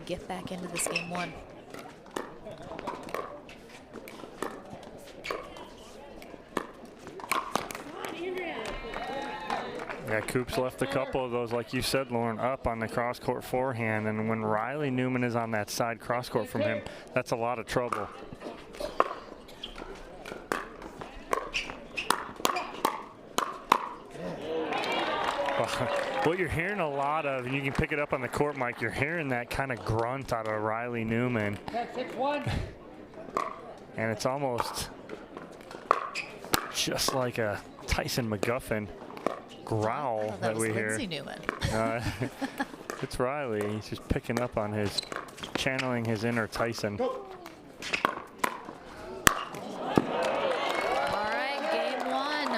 get back into this game 1? Yeah, Coop's left a couple of those, like you said, Lauren, up on the cross-court forehand. And when Riley Newman is on that side cross-court from him, that's a lot of trouble. What you're hearing a lot of, and you can pick it up on the court, Mike, you're hearing that kind of grunt out of Riley Newman. 10-6-1. And it's almost just like a Tyson McGuffin growl that we hear. Lindsey Newman. It's Riley. He's just picking up on his, channeling his inner Tyson. All right, game 1.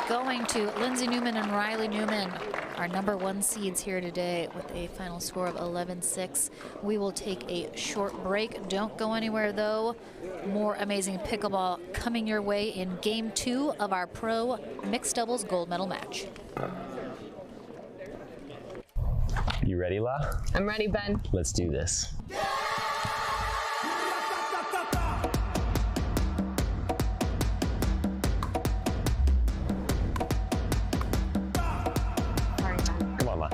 Going to Lindsey Newman and Riley Newman, our #1 seeds here today with a final score of 11-6. We will take a short break. Don't go anywhere though. More amazing pickleball coming your way in game 2 of our pro mixed doubles gold medal match. You ready, La? I'm ready, Ben. Let's do this. Come on, La.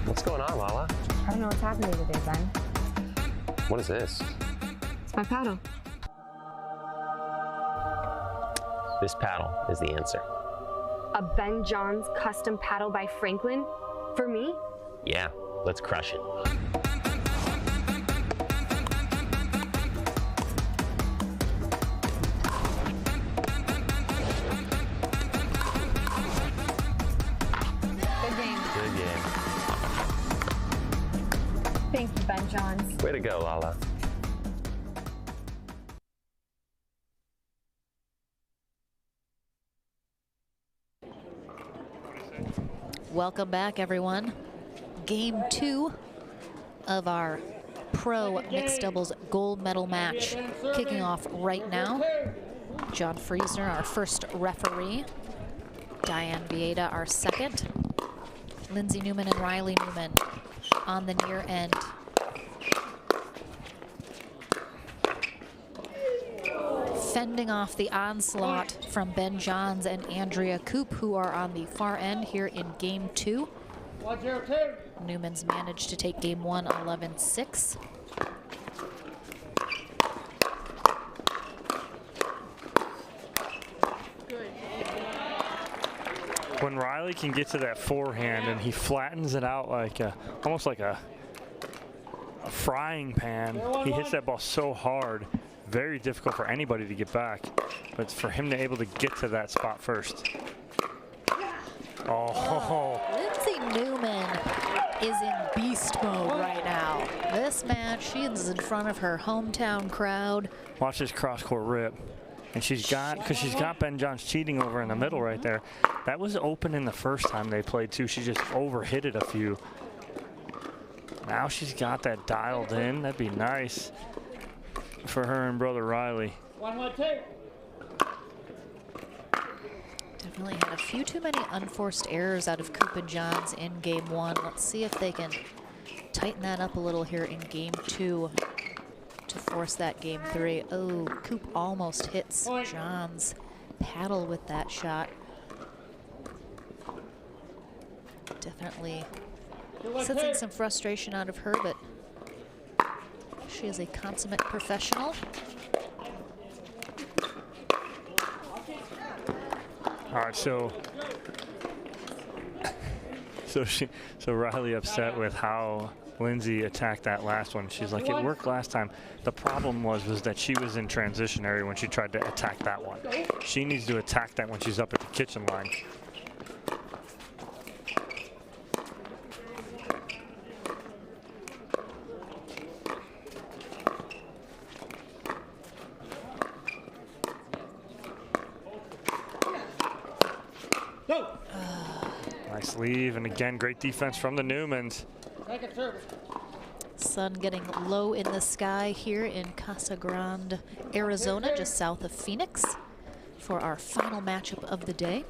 What's going on, Lala? I don't know what's happening today, Ben. What is this? It's my paddle. This paddle is the answer. A Ben Johns custom paddle by Franklin? For me? Yeah, let's crush it. Good game. Good game. Thank you, Ben Johns. Way to go, Lala. Welcome back, everyone. Game 2 of our pro mixed doubles gold medal match kicking off right now. John Friesner, our first referee. Diane Vieta, our second. Lindsey Newman and Riley Newman on the near end. Fending off the onslaught from Ben Johns and Andrea Coop, who are on the far end here in game 2. 1-0-2. Newman's managed to take game 1 11-6. when Riley can get to that forehand and he flattens it out like almost like a frying pan, he hits that ball so hard, very difficult for anybody to get back. But for him to able to get to that spot first. Oh. Lindsay Newman is in beast mode right now. This match, she is in front of her hometown crowd. Watch this cross-court rip. And she's got Ben Johns cheating over in the middle right there. That was open in the first time they played too. She just overhit it a few. Now she's got that dialed in. That'd be nice for her and brother Riley. 1-1-2. Definitely had a few too many unforced errors out of Coop and Johns in game one. Let's see if they can tighten that up a little here in game two to force that game three. Oh, Coop almost hits Johns' paddle with that shot. Definitely sensing some frustration out of her, but she is a consummate professional. All right, so Riley upset with how Lindsay attacked that last one. She's like, it worked last time. The problem was that she was in transition area when she tried to attack that one. She needs to attack that when she's up at the kitchen line. Nice leave, and again, great defense from the Newmans. Sun getting low in the sky here in Casa Grande, Arizona, just south of Phoenix, for our final matchup of the day.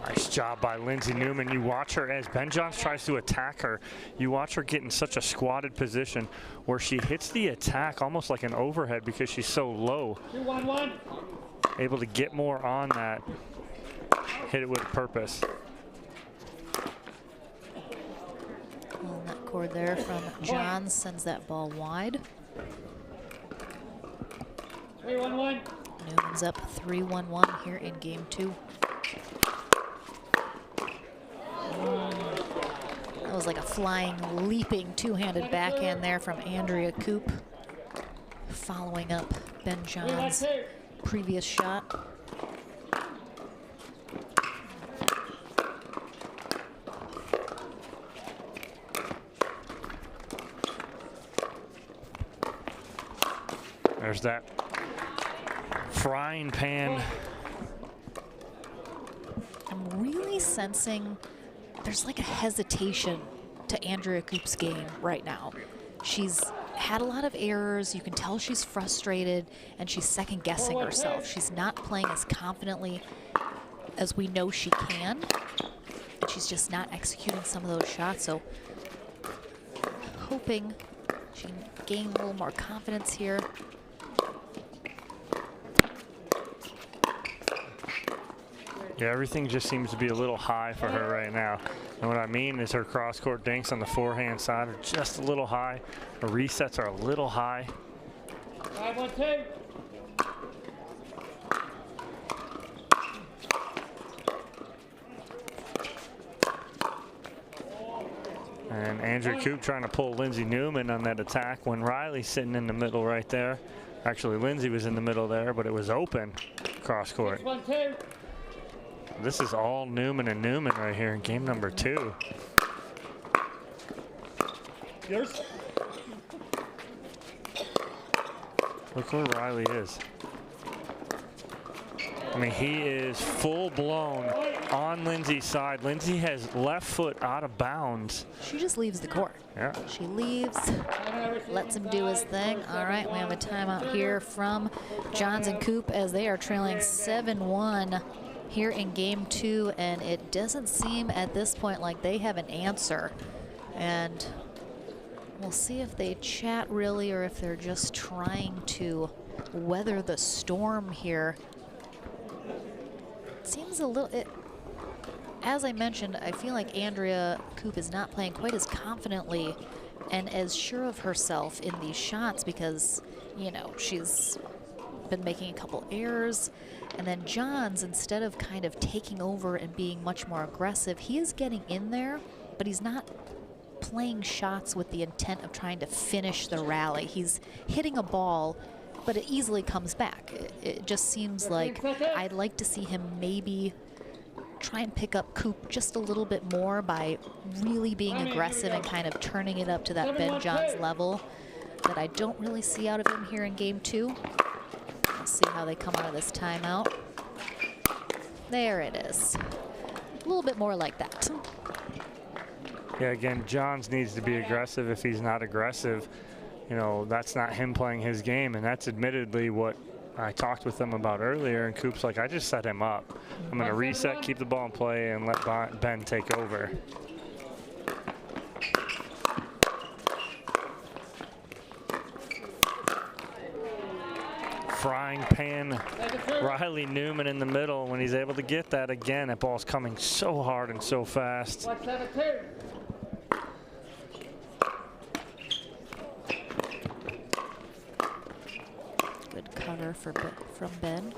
Nice job by Lindsay Newman. You watch her as Ben Johns tries to attack her. You watch her get in such a squatted position where she hits the attack almost like an overhead because she's so low. 2-1-1. Able to get more on that. Hit it with purpose. On that cord there from Johns, sends that ball wide. 3-1-1. Newman's up 3-1-1 here in game two. That was like a flying, leaping two-handed backhand there from Andrea Coop, following up Ben Johns' previous shot. There's that frying pan. I'm really sensing there's like a hesitation to Andrea Coop's game right now. She's had a lot of errors. You can tell she's frustrated and she's second guessing herself. She's not playing as confidently as we know she can. She's just not executing some of those shots. So hoping she can gain a little more confidence here. Yeah, everything just seems to be a little high for her right now. And what I mean is her cross-court dinks on the forehand side are just a little high. Her resets are a little high. 5-1-2. And Andrea Coop trying to pull Lindsay Newman on that attack when Riley's sitting in the middle right there. Actually, Lindsay was in the middle there, but it was open cross-court. 6-1-2. This is all Newman and Newman right here in game number 2. Yours. Look where Riley is. I mean, he is full blown on Lindsay's side. Lindsay has left foot out of bounds. She just leaves the court. Yeah. She leaves, lets him do his thing. All right, we have a timeout here from Johns and Coop as they are trailing 7-1 here in game 2, and it doesn't seem at this point like they have an answer. And we'll see if they chat really or if they're just trying to weather the storm here. It seems a little, as I mentioned, I feel like Andrea Coop is not playing quite as confidently and as sure of herself in these shots because, you know, she's been making a couple errors. And then Johns, instead of kind of taking over and being much more aggressive, he is getting in there, but he's not playing shots with the intent of trying to finish the rally. He's hitting a ball, but it easily comes back. It just seems like I'd like to see him maybe try and pick up Coop just a little bit more by really being aggressive and kind of turning it up to that Ben Johns level that I don't really see out of him here in game 2. Let's see how they come out of this timeout. There it is. A little bit more like that. Yeah, again, Johns needs to be aggressive. If he's not aggressive, you know, that's not him playing his game, and that's admittedly what I talked with them about earlier, and Coop's like, I just set him up. I'm going to reset, keep the ball in play, and let Ben take over. Frying pan Riley Newman in the middle. When he's able to get that again, that ball's coming so hard and so fast. Good cover from Ben.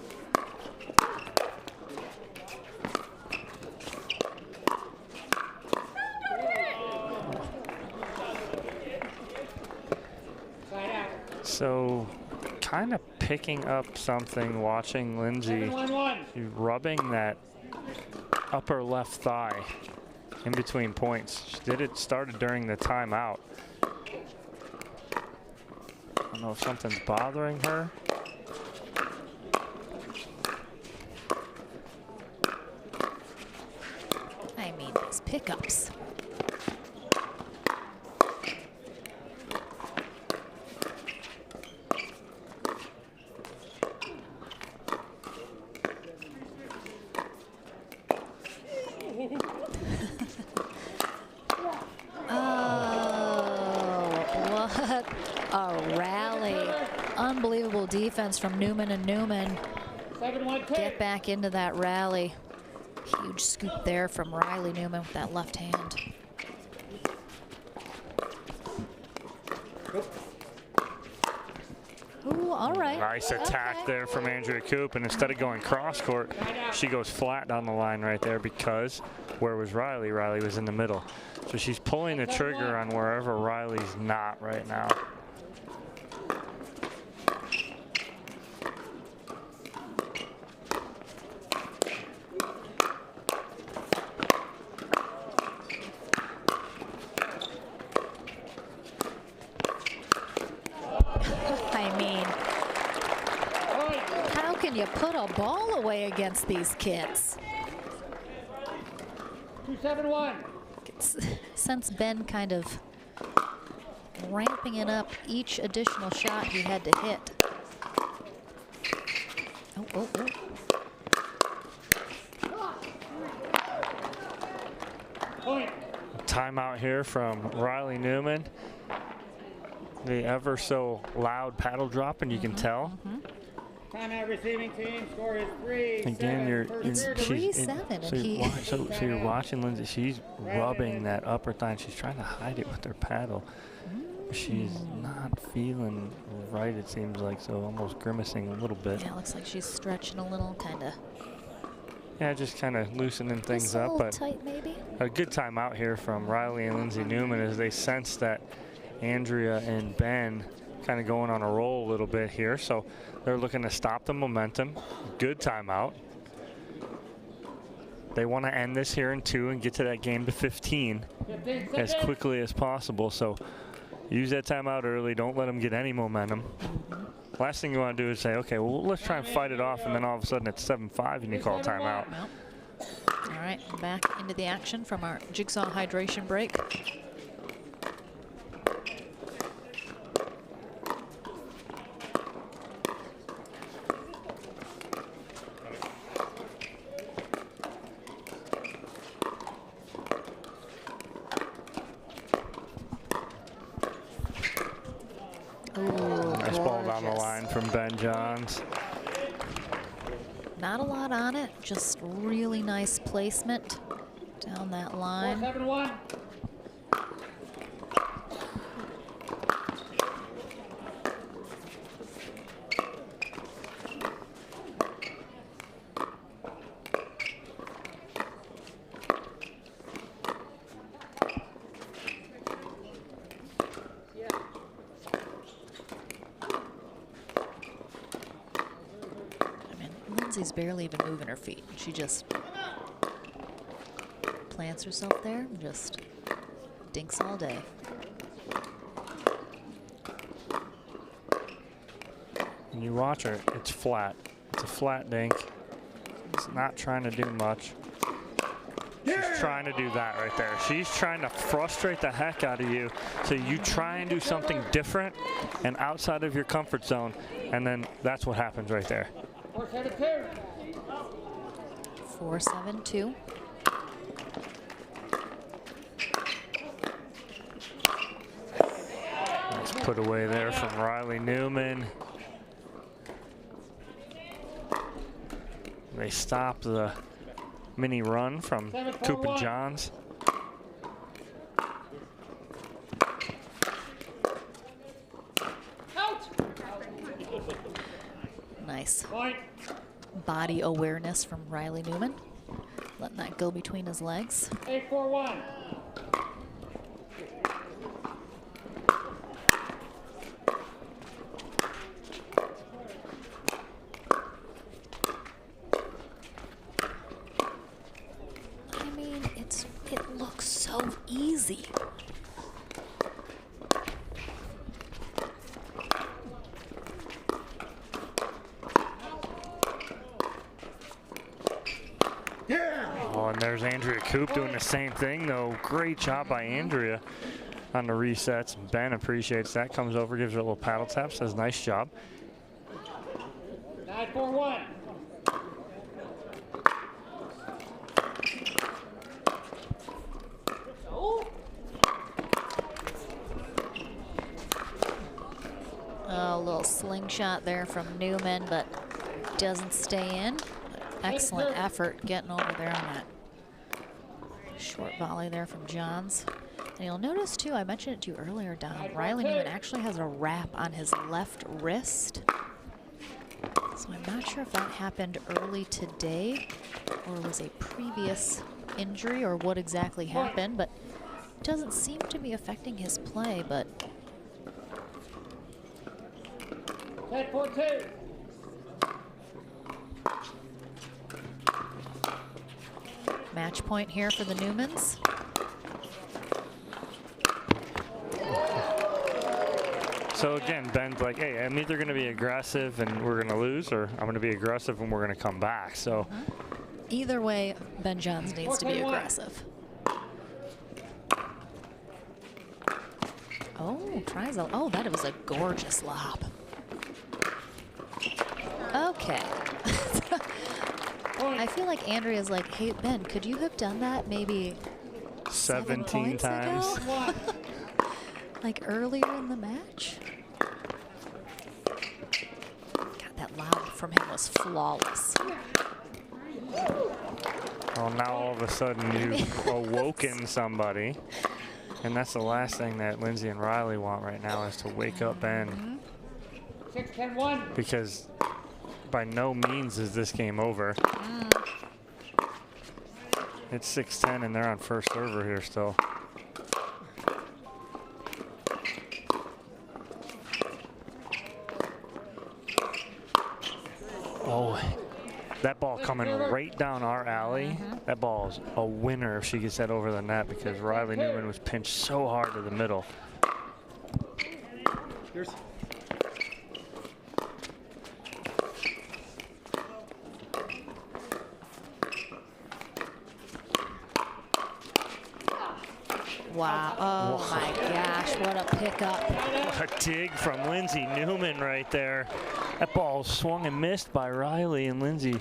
So kind of picking up something watching Lindsay rubbing that upper left thigh in between points. She did it, started during the timeout. I don't know if something's bothering her. I mean, these pickups. Unbelievable defense from Newman and Newman. Get back into that rally. Huge scoop there from Riley Newman with that left hand. Ooh, all right. Nice attack there from Andrea Coop, and instead of going cross court, she goes flat down the line right there because where was Riley? Riley was in the middle. So she's pulling the trigger on wherever Riley's not right now. You put a ball away against these kids. 2-7-1. Since Ben kind of ramping it up each additional shot he had to hit. Oh. Timeout here from Riley Newman. The ever so loud paddle drop, and you can tell. Timeout receiving team. Score is 3-7. Again, you're 3-7. So you're watching Lindsay. She's rubbing that upper thigh. She's trying to hide it with her paddle. She's not feeling right, it seems like, so almost grimacing a little bit. Yeah, it looks like she's stretching a little, kind of. Yeah, just kind of loosening things up. But tight, maybe. A good timeout here from Riley and Lindsay Newman as they sense that Andrea and Ben kind of going on a roll a little bit here. So they're looking to stop the momentum. Good timeout. They want to end this here in 2 and get to that game to 15 as quickly as possible. So use that timeout early. Don't let them get any momentum. Last thing you want to do is say, okay, well, let's try and fight it off, and then all of a sudden it's 7-5 and you call timeout. All right, back into the action from our jigsaw hydration break. Nice ball down the line from Ben Johns. Not a lot on it, just really nice placement down that line. 4-7-1. Lindsay's barely even moving her feet. She just plants herself there and just dinks all day. When you watch her, it's flat. It's a flat dink. It's not trying to do much. She's trying to do that right there. She's trying to frustrate the heck out of you. So you try and do something different and outside of your comfort zone, and then that's what happens right there. 4-7-2. Nice put away there from Riley Newman. They stop the mini run from Cooper Johns. Nice body awareness from Riley Newman. Letting that go between his legs. 8-4-1. I mean, it looks so easy. Oh, and there's Andrea Coop doing the same thing, though. Great job by Andrea on the resets. Ben appreciates that. Comes over, gives her a little paddle tap, says nice job. 9-4-1. Oh, a little slingshot there from Newman, but doesn't stay in. Excellent effort getting over there on that short volley there from Johns. And you'll notice too, I mentioned it to you earlier, Don, Riley Newman actually has a wrap on his left wrist. So I'm not sure if that happened early today or was a previous injury or what exactly happened, but it doesn't seem to be affecting his play, but 10-4-2. match point here for the Newmans. So again, Ben's like, hey, I'm either going to be aggressive and we're going to lose, or I'm going to be aggressive and we're going to come back. So either way, Ben Johns needs to be aggressive. Oh, tries a, oh, that was a gorgeous lob. Okay. I feel like Andrea's like, hey, Ben, could you have done that maybe 17 times? Ago? Like earlier in the match? God, that lob from him was flawless. Well, now all of a sudden you've awoken somebody. And that's the last thing that Lindsay and Riley want right now, is to wake up Ben. 6-10-1. Because by no means is this game over. It's 6-10 and they're on first server here still. Oh, that ball coming right down our alley. That ball is a winner if she gets that over the net, because Riley Newman was pinched so hard to the middle. Here's wow, oh my gosh, what a pickup. What a dig from Lindsay Newman right there. That ball swung and missed by Riley, and Lindsay,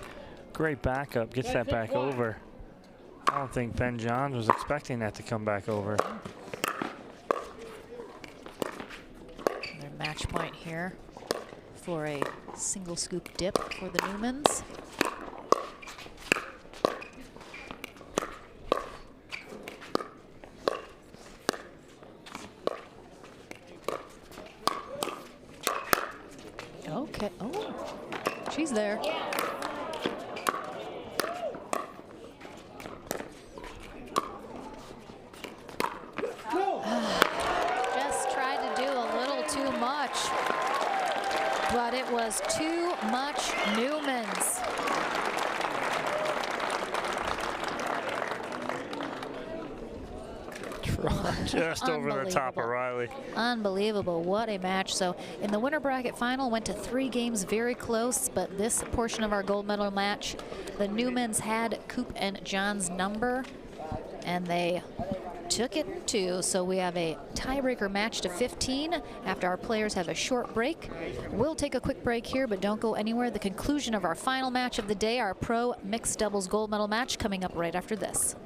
great backup, gets that back over. I don't think Ben Johns was expecting that to come back over. Their match point here for a single scoop dip for the Newmans. Okay, oh, she's there. Just tried to do a little too much, but it was too much Newmans. Just over the top of Riley. Unbelievable. What a match. So in the winter bracket final, went to 3 games, very close, but this portion of our gold medal match, the Newmans had Coop and John's number, and they took it in 2. So we have a tiebreaker match to 15 after our players have a short break. We'll take a quick break here, but don't go anywhere. The conclusion of our final match of the day, our pro mixed doubles gold medal match, coming up right after this.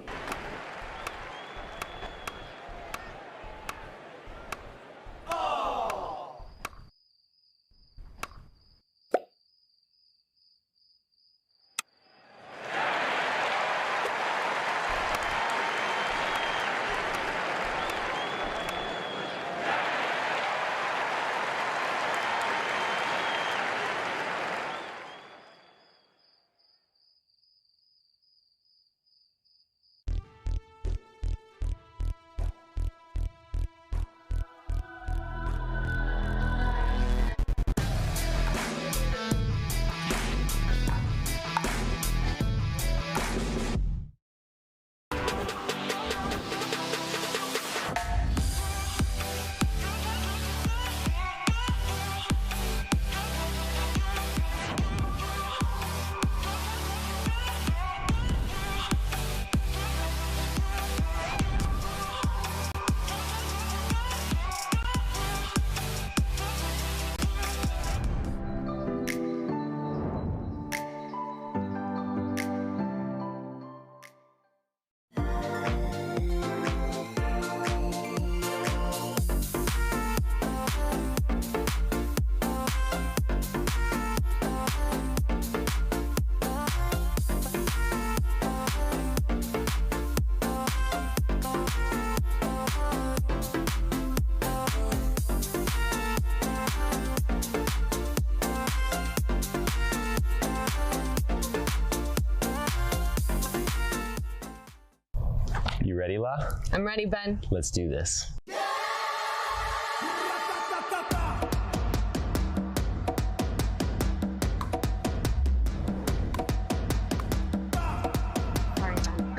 You ready, La? I'm ready, Ben. Let's do this. Come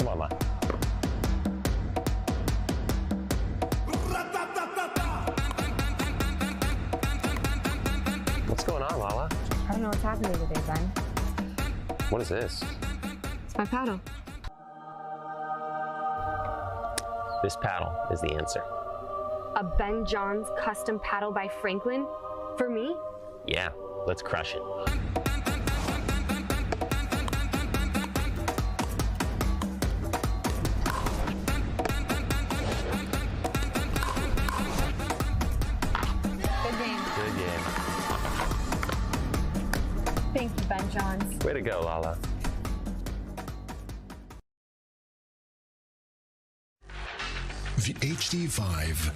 on, La. What's going on, Lala? I don't know what's happening today, Ben. What is this? It's my paddle. This paddle is the answer. A Ben Johns custom paddle by Franklin? For me? Yeah, let's crush it. Good game. Good game. Thank you, Ben Johns. Way to go, Lala. The HD5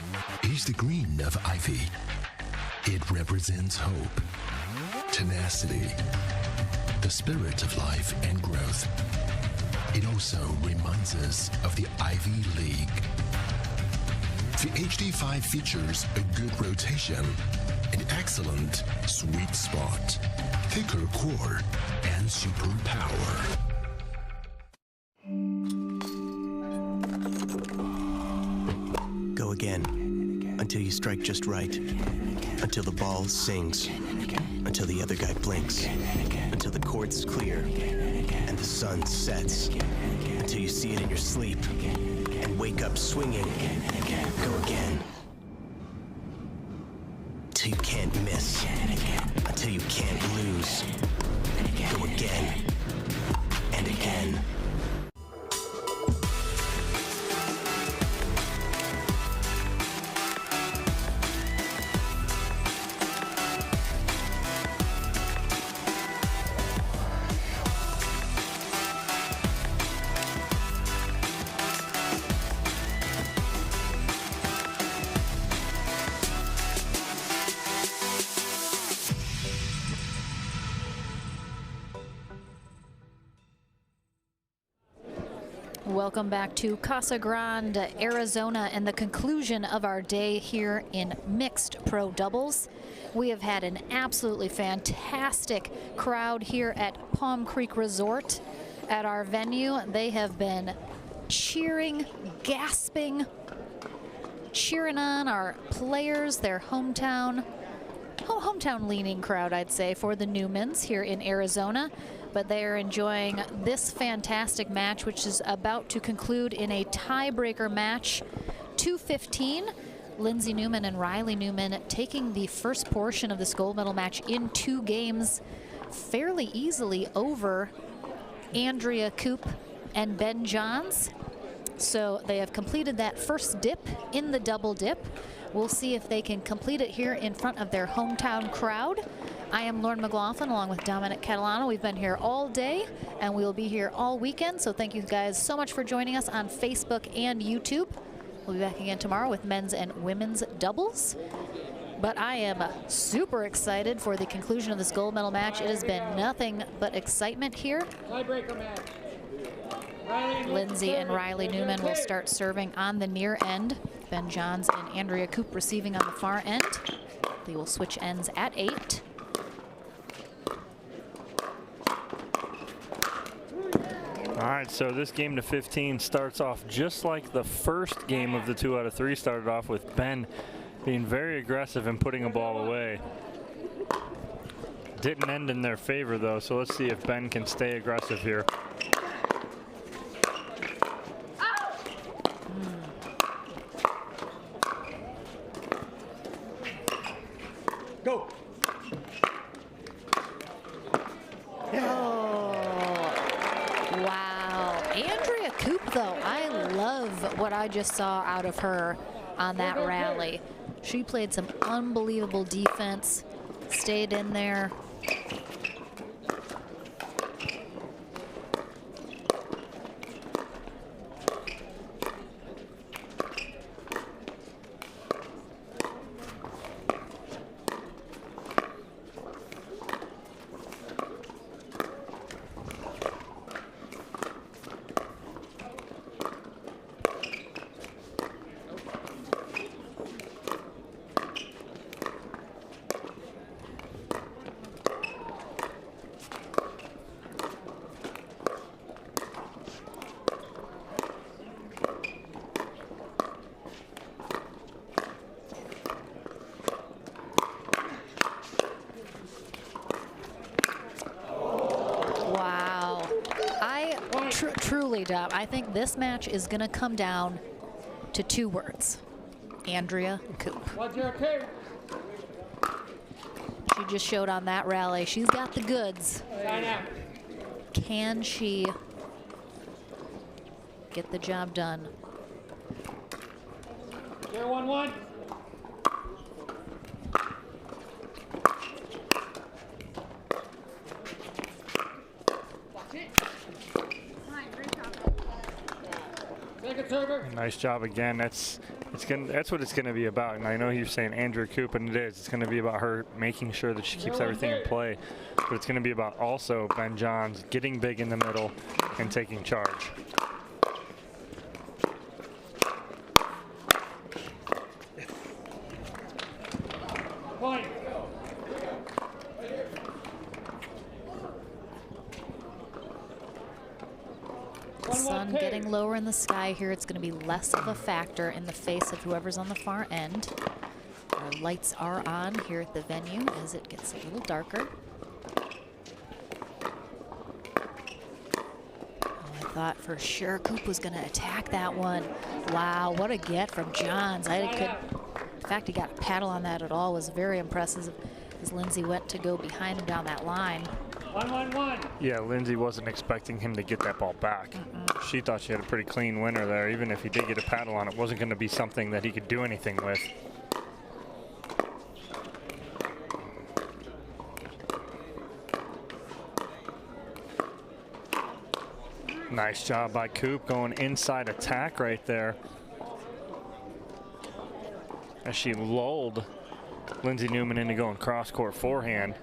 is the green of Ivy. It represents hope, tenacity, the spirit of life and growth. It also reminds us of the Ivy League. The HD5 features a good rotation, an excellent sweet spot, thicker core, and super power. Go again, until you strike just right, until the ball sings, until the other guy blinks, until the court's clear, and the sun sets, until you see it in your sleep, and wake up swinging. Go again, till you can't miss, until you can't lose. Go again, and again. Welcome back to Casa Grande, Arizona, and the conclusion of our day here in mixed pro doubles. We have had an absolutely fantastic crowd here at Palm Creek Resort at our venue. They have been cheering, gasping, cheering on our players, their hometown leaning crowd, I'd say, for the Newmans here in Arizona. But they are enjoying this fantastic match, which is about to conclude in a tiebreaker match, 2:15. Lindsay Newman and Riley Newman taking the first portion of this gold medal match in 2 games fairly easily over Andrea Koop and Ben Johns. So they have completed that first dip in the double dip. We'll see if they can complete it here in front of their hometown crowd. I am Lauren McLaughlin along with Dominic Catalano. We've been here all day and we will be here all weekend. So thank you guys so much for joining us on Facebook and YouTube. We'll be back again tomorrow with men's and women's doubles. But I am super excited for the conclusion of this gold medal match. It has been nothing but excitement here. Tiebreaker match. Lindsay and Riley Newman will start serving on the near end. Ben Johns and Andrea Koop receiving on the far end. They will switch ends at 8. All right, so this game to 15 starts off just like the first game of the 2 out of 3 started off, with Ben being very aggressive and putting a ball away. Didn't end in their favor though, so let's see if Ben can stay aggressive here. Go. Wow. Andrea Koop, though, I love what I just saw out of her on that rally. She played some unbelievable defense, stayed in there. Truly, Dom, I think this match is going to come down to 2 words. Andrea Koop. She just showed on that rally. She's got the goods. Can she get the job done? 1-1. Nice job again. That's what it's gonna be about. And I know you're saying Andrea Koop, and it is. It's gonna be about her making sure that she keeps everything in play. But it's gonna be about also Ben Johns getting big in the middle and taking charge. Point. The sun getting lower in the sky here. It's going to be less of a factor in the face of whoever's on the far end. Our lights are on here at the venue as it gets a little darker. I thought for sure Koop was going to attack that one. Wow, what a get from Johns. The fact he got a paddle on that at all was very impressive as Lindsay went to go behind him down that line. 1-1-1. Yeah, Lindsay wasn't expecting him to get that ball back. She thought she had a pretty clean winner there. Even if he did get a paddle on it, wasn't going to be something that he could do anything with. Nice job by Koop, going inside attack right there, as she lulled Lindsay Newman into going cross-court forehand.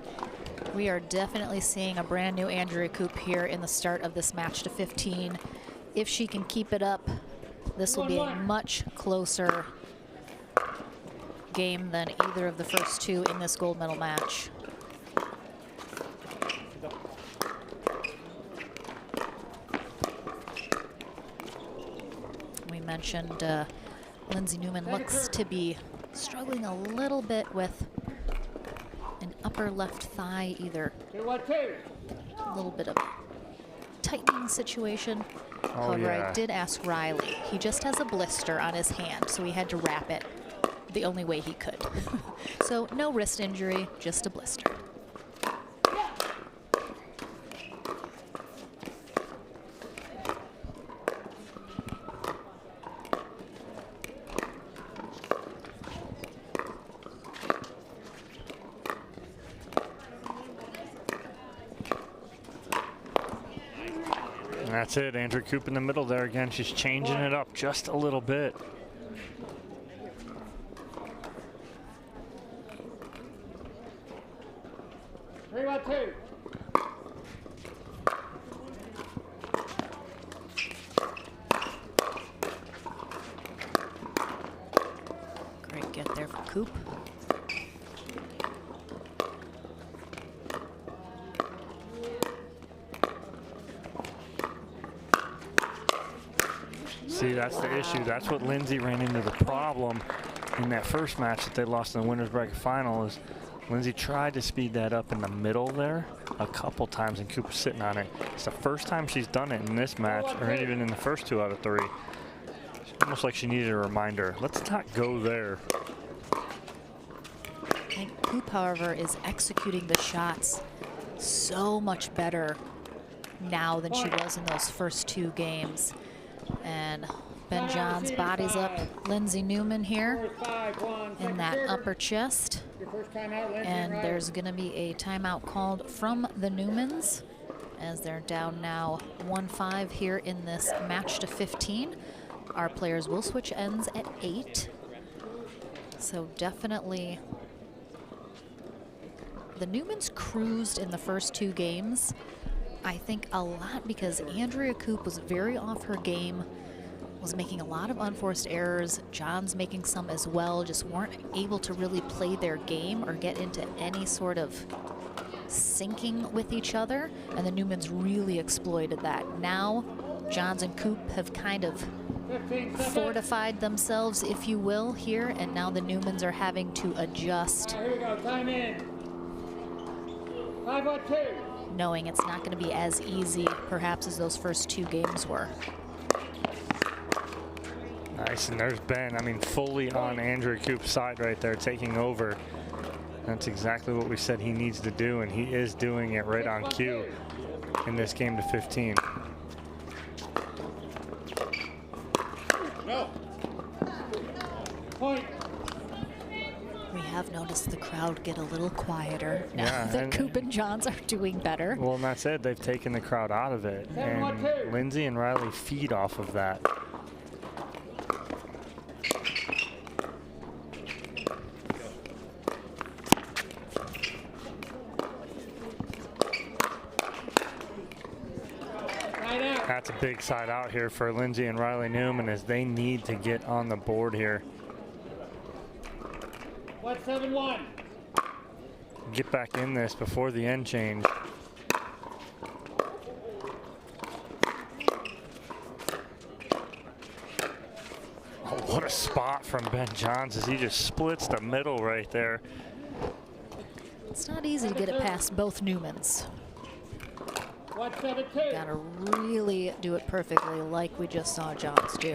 We are definitely seeing a brand new Andrea Koop here in the start of this match to 15. If she can keep it up, this will be a much closer game than either of the first 2 in this gold medal match. We mentioned Lindsay Newman looks to be struggling a little bit with an upper left thigh, either a little bit of tightening situation. However, I did ask Riley. He just has a blister on his hand, so he had to wrap it the only way he could. So no wrist injury, just a blister. That's it, Andrew Coop in the middle there again. She's changing it up just a little bit. Great get there from Coop. See, that's the issue. That's what Lindsay ran into the problem in that first match that they lost in the winners bracket final. Is Lindsay tried to speed that up in the middle there a couple times, and Coop was sitting on it. It's the first time she's done it in this match, or even in the first 2 out of 3. It's almost like she needed a reminder. Let's not go there. I think Coop, however, is executing the shots so much better now than she was in those first 2 games. And Ben Johns bodies up Lindsay Newman here in that upper chest. And there's going to be a timeout called from the Newmans as they're down now 1-5 here in this match to 15. Our players will switch ends at 8. So definitely the Newmans cruised in the first 2 games. I think a lot because Andrea Coop was very off her game, was making a lot of unforced errors. John's making some as well, just weren't able to really play their game or get into any sort of syncing with each other, and the Newmans really exploited that. Now, Johns and Coop have kind of fortified themselves, if you will, here, and now the Newmans are having to adjust. Here we go, time in. 5-2. Knowing it's not going to be as easy, perhaps, as those first 2 games were. Nice, and there's Ben, I mean, fully on Andrea Coop's side right there, taking over. That's exactly what we said he needs to do, and he is doing it right on cue in this game to 15. No. Point. We have noticed the crowd get a little quieter now Yeah, that Coop and Johns are doing better. Well, and that's it. They've taken the crowd out of it. And Lindsay and Riley feed off of that. That's a big side out here for Lindsay and Riley Newman as they need to get on the board here. 7-1. Get back in this before the end change. Oh, what a spot from Ben Johns as he just splits the middle right there. It's not easy to get it past both Newmans. 7-2. Gotta really do it perfectly like we just saw Johns do.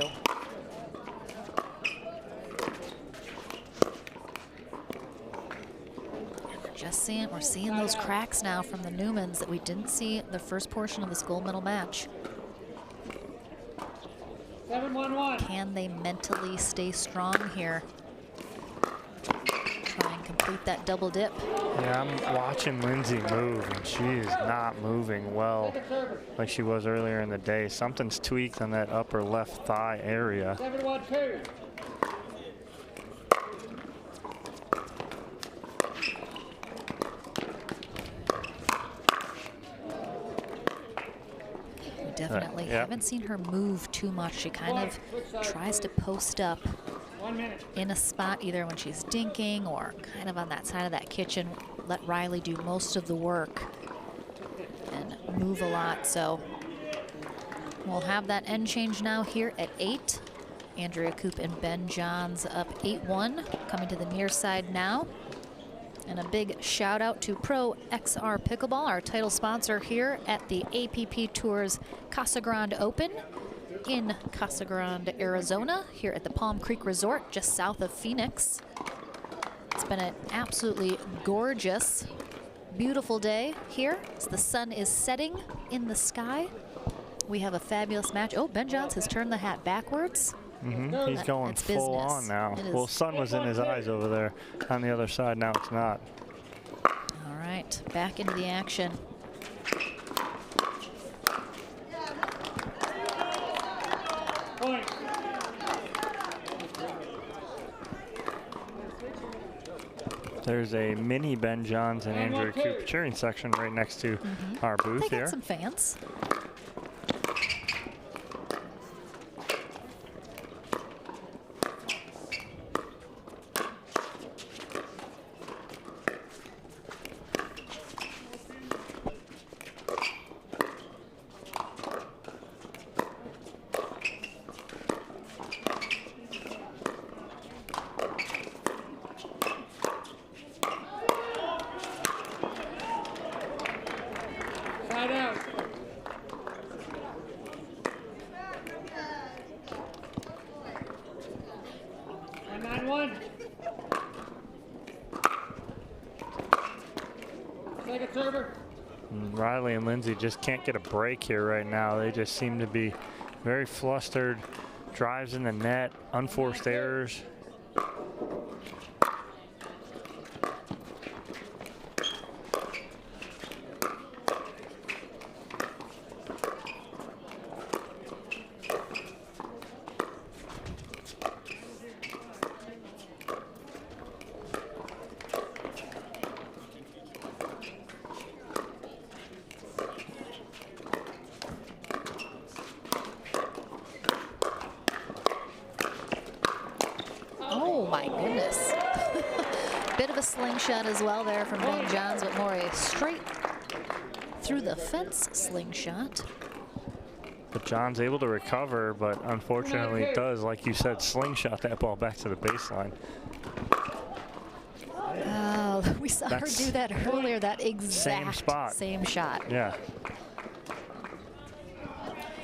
We're seeing those cracks now from the Newmans that we didn't see the first portion of this gold medal match. 7-1-1. Can they mentally stay strong here? Try and complete that double dip. Yeah, I'm watching Lindsay move, and she is not moving well like she was earlier in the day. Something's tweaked on that upper left thigh area. 7-1-2. Definitely haven't seen her move too much. She kind of tries to post up in a spot either when she's dinking or kind of on that side of that kitchen. Let Riley do most of the work and move a lot. So we'll have that end change now here at 8. Andrea Koop and Ben Johns up 8-1, coming to the near side now. And a big shout out to Pro XR Pickleball, our title sponsor here at the APP Tours Casa Grande Open in Casa Grande, Arizona, here at the Palm Creek Resort, just south of Phoenix. It's been an absolutely gorgeous, beautiful day here. As the sun is setting in the sky. We have a fabulous match. Oh, Ben Johns has turned the hat backwards. He's going full on now. Well, sun was in his eyes over there on the other side. Now it's not. All right, back into the action. There's a mini Ben Johns and Andrea Koop cheering section right next to our booth They here. got some fans. Side out. 1-9-1. Second server. Riley and Lindsay just can't get a break here right now. They just seem to be very flustered. Drives in the net, unforced errors. Oh my goodness. Bit of a slingshot as well there from Ben Johns, but more a straight through the fence slingshot. But John's able to recover, but unfortunately it does, like you said, slingshot that ball back to the baseline. Oh, we saw her do that earlier, that exact same shot. Yeah.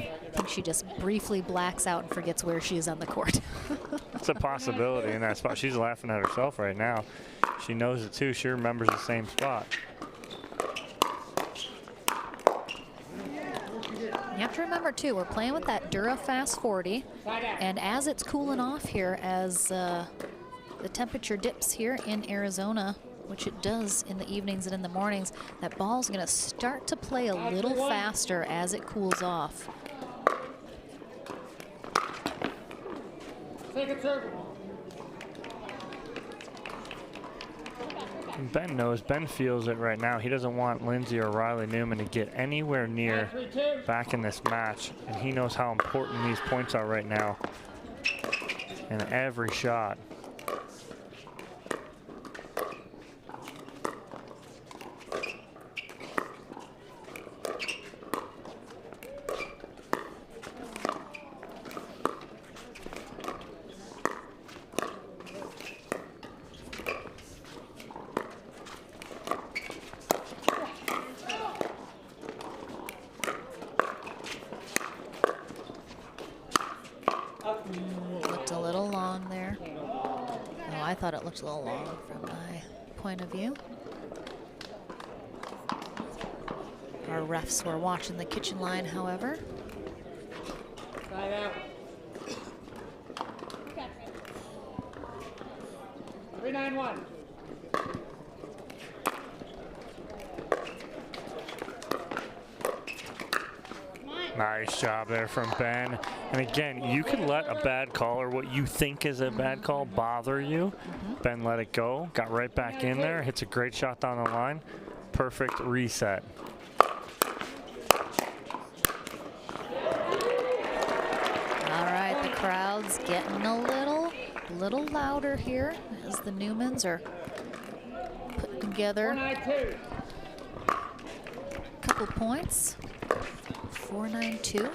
I think she just briefly blacks out and forgets where she is on the court. It's a possibility in that spot. She's laughing at herself right now. She knows it too. She remembers the same spot. You have to remember too, we're playing with that DuraFast 40, and as it's cooling off here, as the temperature dips here in Arizona, which it does in the evenings and in the mornings, that ball's going to start to play a little faster as it cools off. Second server. And Ben knows, Ben feels it right now. He doesn't want Lindsay or Riley Newman to get anywhere near back in this match. And he knows how important these points are right now in every shot. Looked a little long there. Oh, I thought it looked a little long from my point of view. Our refs were watching the kitchen line, however. Side out. 3-9-1. Nice job there from Ben. And again, you can let a bad call or what you think is a bad call bother you. Ben let it go, got right back in there, hits a great shot down the line. Perfect reset. All right, the crowd's getting a little louder here as the Newmans are putting together a couple points. 4-9-2.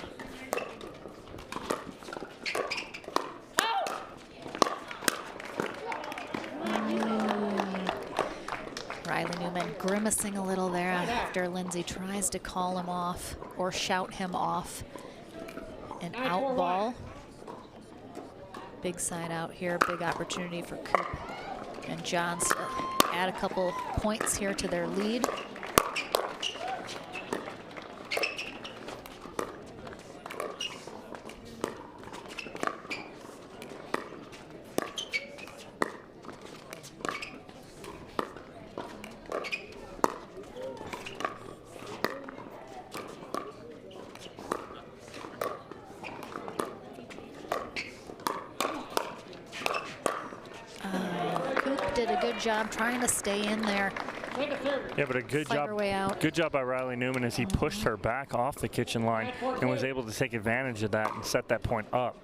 grimacing a little there after Lindsay tries to call him off or shout him off. An out ball. Big side out here, big opportunity for Coop and Johns to add a couple points here to their lead. Job trying to stay in there. Yeah, but a good Fight job. her way out. Good job by Riley Newman as he pushed her back off the kitchen line and was able to take advantage of that and set that point up.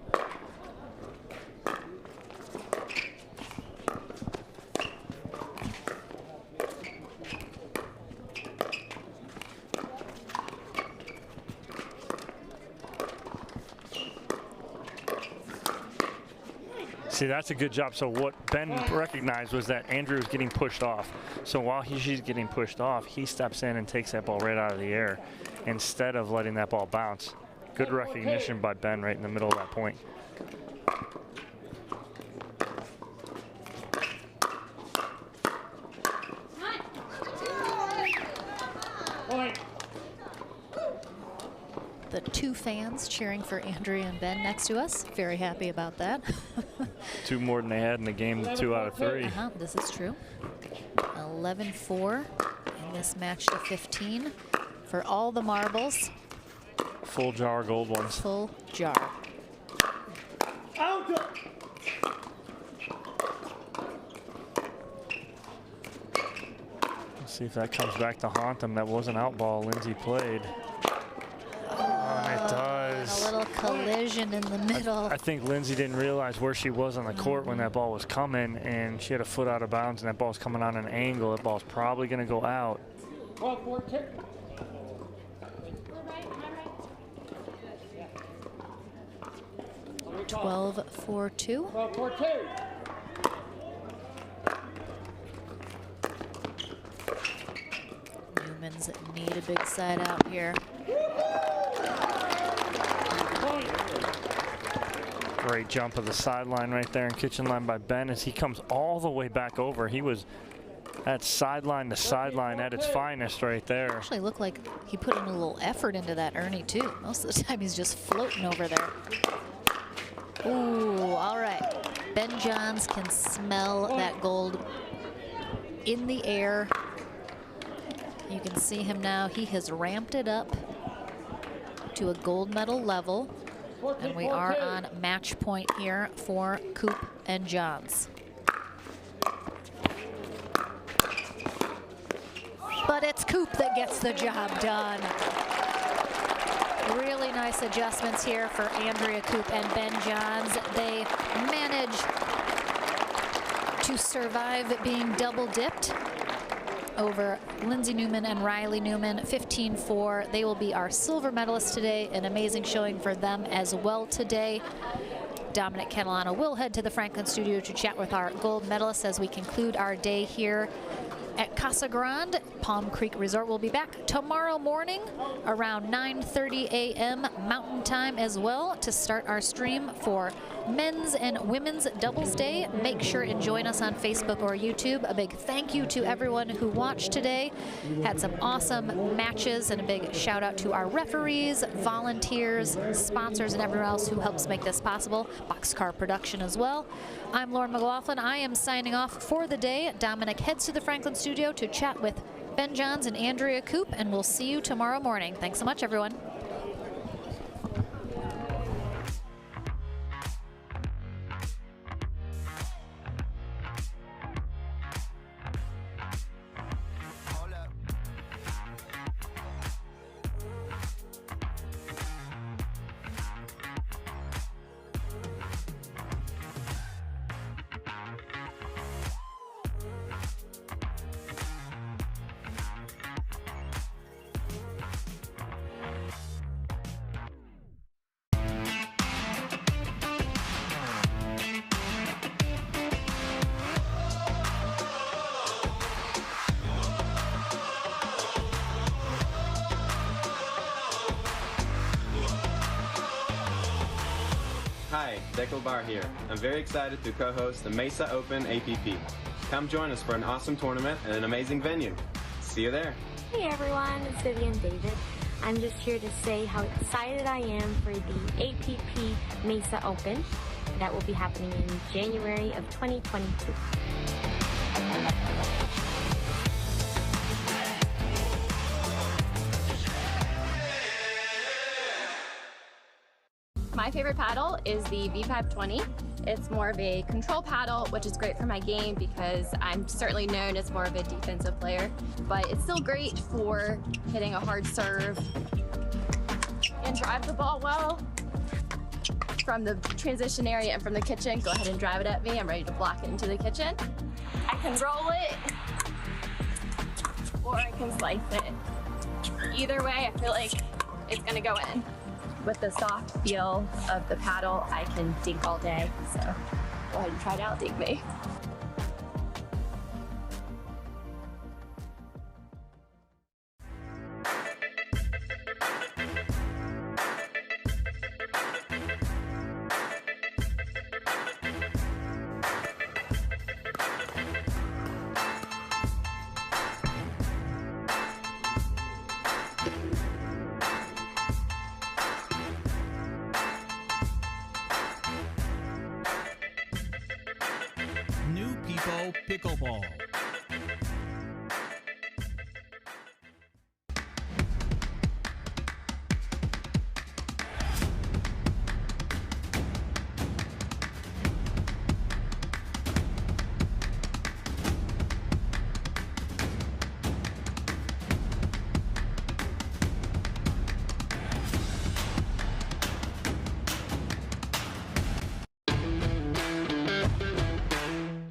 See, that's a good job. So what Ben recognized was that Andrew was getting pushed off. So while she's getting pushed off, he steps in and takes that ball right out of the air instead of letting that ball bounce. Good recognition by Ben right in the middle of that point. The two fans cheering for Andrea and Ben next to us. Very happy about that. Two more than they had in the game, 2 out of 3. This is true. 11-4 in this match to 15 for all the marbles. Full jar gold ones. Full jar. Let's see if that comes back to haunt them. That was an out ball Lindsay played. It does. A little collision in the middle. I think Lindsay didn't realize where she was on the court when that ball was coming, and she had a foot out of bounds, and that ball's coming on an angle. That ball's probably going to go out. 12-4-2. 12-4-2. Newman's need a big side out here. Great jump of the sideline right there and kitchen line by Ben as he comes all the way back over. He was at sideline to sideline at its finest right there. Actually looked like he put in a little effort into that Ernie too. Most of the time he's just floating over there. Ooh, all right. Ben Johns can smell that gold in the air. You can see him now. He has ramped it up to a gold medal level. And we are on match point here for Coop and Johns. But it's Coop that gets the job done. Really nice adjustments here for Andrea Coop and Ben Johns. They manage to survive being double dipped over Lindsay Newman and Riley Newman, 15-4. They will be our silver medalists today. An amazing showing for them as well today. Dominic Catalano will head to the Franklin studio to chat with our gold medalists as we conclude our day here at Casa Grande. Palm Creek Resort will be back tomorrow morning around 9:30 a.m. Mountain Time as well to start our stream for men's and women's doubles day. Make sure and join us on Facebook or YouTube. A big thank you to everyone who watched today. Had some awesome matches, and a big shout out to our referees, volunteers, sponsors, and everyone else who helps make this possible. Boxcar Production as well. I'm Lauren McLaughlin. I am signing off for the day. Dominic heads to the Franklin studio to chat with Ben Johns and Andrea Coop, and we'll see you tomorrow morning. Thanks so much, everyone. Hi, Deckel Bar here. I'm very excited to co-host the Mesa Open APP. Come join us for an awesome tournament and an amazing venue. See you there. Hey everyone, it's Vivian David. I'm just here to say how excited I am for the APP Mesa Open that will be happening in January of 2022. My favorite paddle is the V520. It's more of a control paddle, which is great for my game because I'm certainly known as more of a defensive player, but it's still great for hitting a hard serve and drive the ball well. From the transition area and from the kitchen, go ahead and drive it at me. I'm ready to block it into the kitchen. I can roll it, or I can slice it. Either way, I feel like it's gonna go in. With the soft feel of the paddle, I can dink all day. So go ahead and try it out, dink me. New People Pickleball.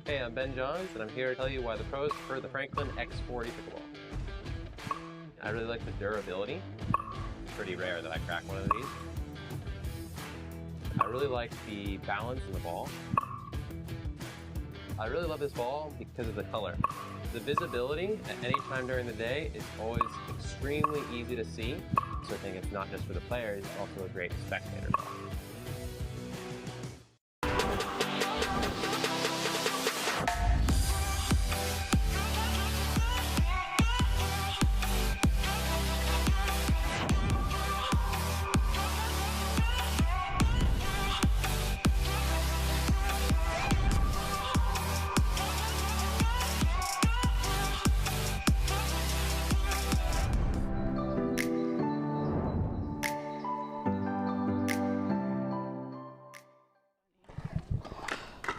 Hey, I'm Ben Johns, and I'm here to tell you why the pros prefer the Franklin X40 pickleball. I really like the durability. It's pretty rare that I crack one of these. I really like the balance in the ball. I really love this ball because of the color. The visibility at any time during the day is always extremely easy to see, so I think it's not just for the players, it's also a great spectator ball.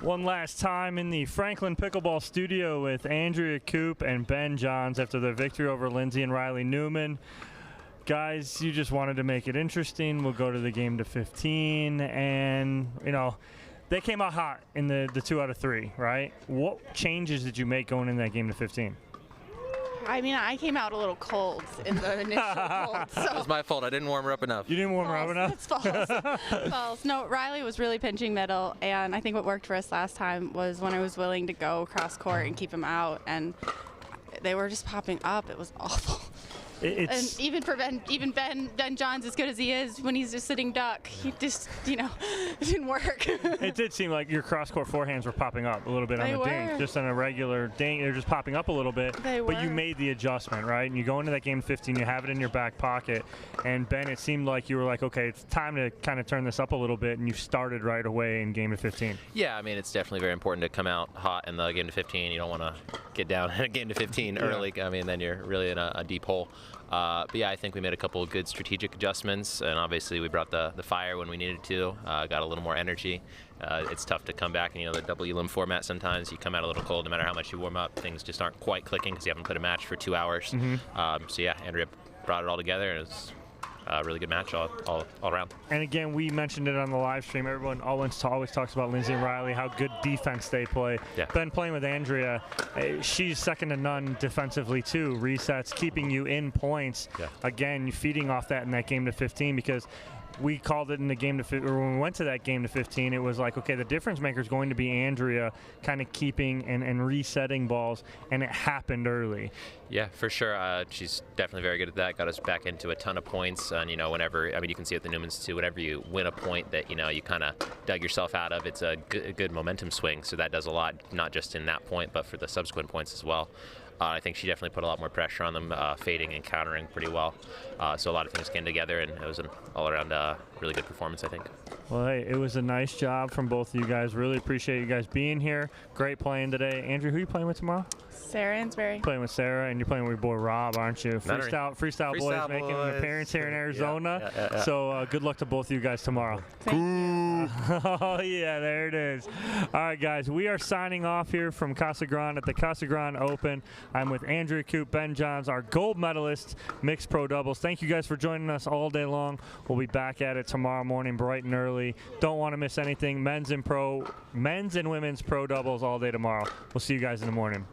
One last time in the Franklin Pickleball Studio with Andrea Coop and Ben Johns after their victory over Lindsay and Riley Newman. Guys, you just wanted to make it interesting. We'll go to the game to 15, and you know, they came out hot in the 2 out of 3, right? What changes did you make going in that game to 15? I mean, I came out a little cold in the initial cold. So. It was my fault. I didn't warm her up enough. You didn't warm her up enough? It's false. False. No, Riley was really pinching middle, and I think what worked for us last time was when I was willing to go cross court and keep him out, and they were just popping up. It was awful. And even for Ben Johns, as good as he is, when he's just sitting duck, he just, you know, it didn't work. It did seem like your cross-court forehands were popping up a little bit on the dink, just on a regular dink. They're just popping up a little bit. But you made the adjustment, right? And you go into that game 15, you have it in your back pocket. And Ben, it seemed like you were like, okay, it's time to kind of turn this up a little bit, and you started right away in game to 15. Yeah, I mean, it's definitely very important to come out hot in the game to 15. You don't want to get down in a game to 15 early. I mean, then you're really in a deep hole. But yeah, I think we made a couple of good strategic adjustments, and obviously we brought the fire when we needed to, got a little more energy. It's tough to come back in, you know, the double elim format sometimes. You come out a little cold no matter how much you warm up. Things just aren't quite clicking because you haven't played a match for 2 hours. So yeah, Andrea brought it all together, and it was a really good match all around. And again, we mentioned it on the live stream. Everyone always talks about Lindsay and Riley, how good defense they play. Yeah. Ben playing with Andrea, she's second to none defensively too. Resets, keeping you in points. Yeah. Again, feeding off that in that game to 15, because we called it in the game to or when we went to that game to 15, it was like, okay, the difference maker is going to be Andrea kind of keeping and resetting balls, and it happened early. Yeah, for sure. She's definitely very good at that. Got us back into a ton of points. And, you know, whenever, I mean, you can see it with the Newmans too, whenever you win a point that, you know, you kind of dug yourself out of, it's a good momentum swing. So that does a lot, not just in that point, but for the subsequent points as well. I think she definitely put a lot more pressure on them, fading and countering pretty well. So a lot of things came together, and it was an all-around really good performance, I think. Well, hey, it was a nice job from both of you guys. Really appreciate you guys being here. Great playing today. Andrew, who are you playing with tomorrow? Sarah Ansbury. Playing with Sarah, and you're playing with your boy Rob, aren't you? Freestyle boys making an appearance here in Arizona. Yeah. So good luck to both of you guys tomorrow. Oh, yeah, there it is. All right, guys, we are signing off here from Casa Grande at the Casa Grande Open. I'm with Andrea Koop, Ben Johns, our gold medalist, mixed pro doubles. Thank you guys for joining us all day long. We'll be back at it tomorrow morning, bright and early. Don't want to miss anything. Men's and women's pro doubles all day tomorrow. We'll see you guys in the morning.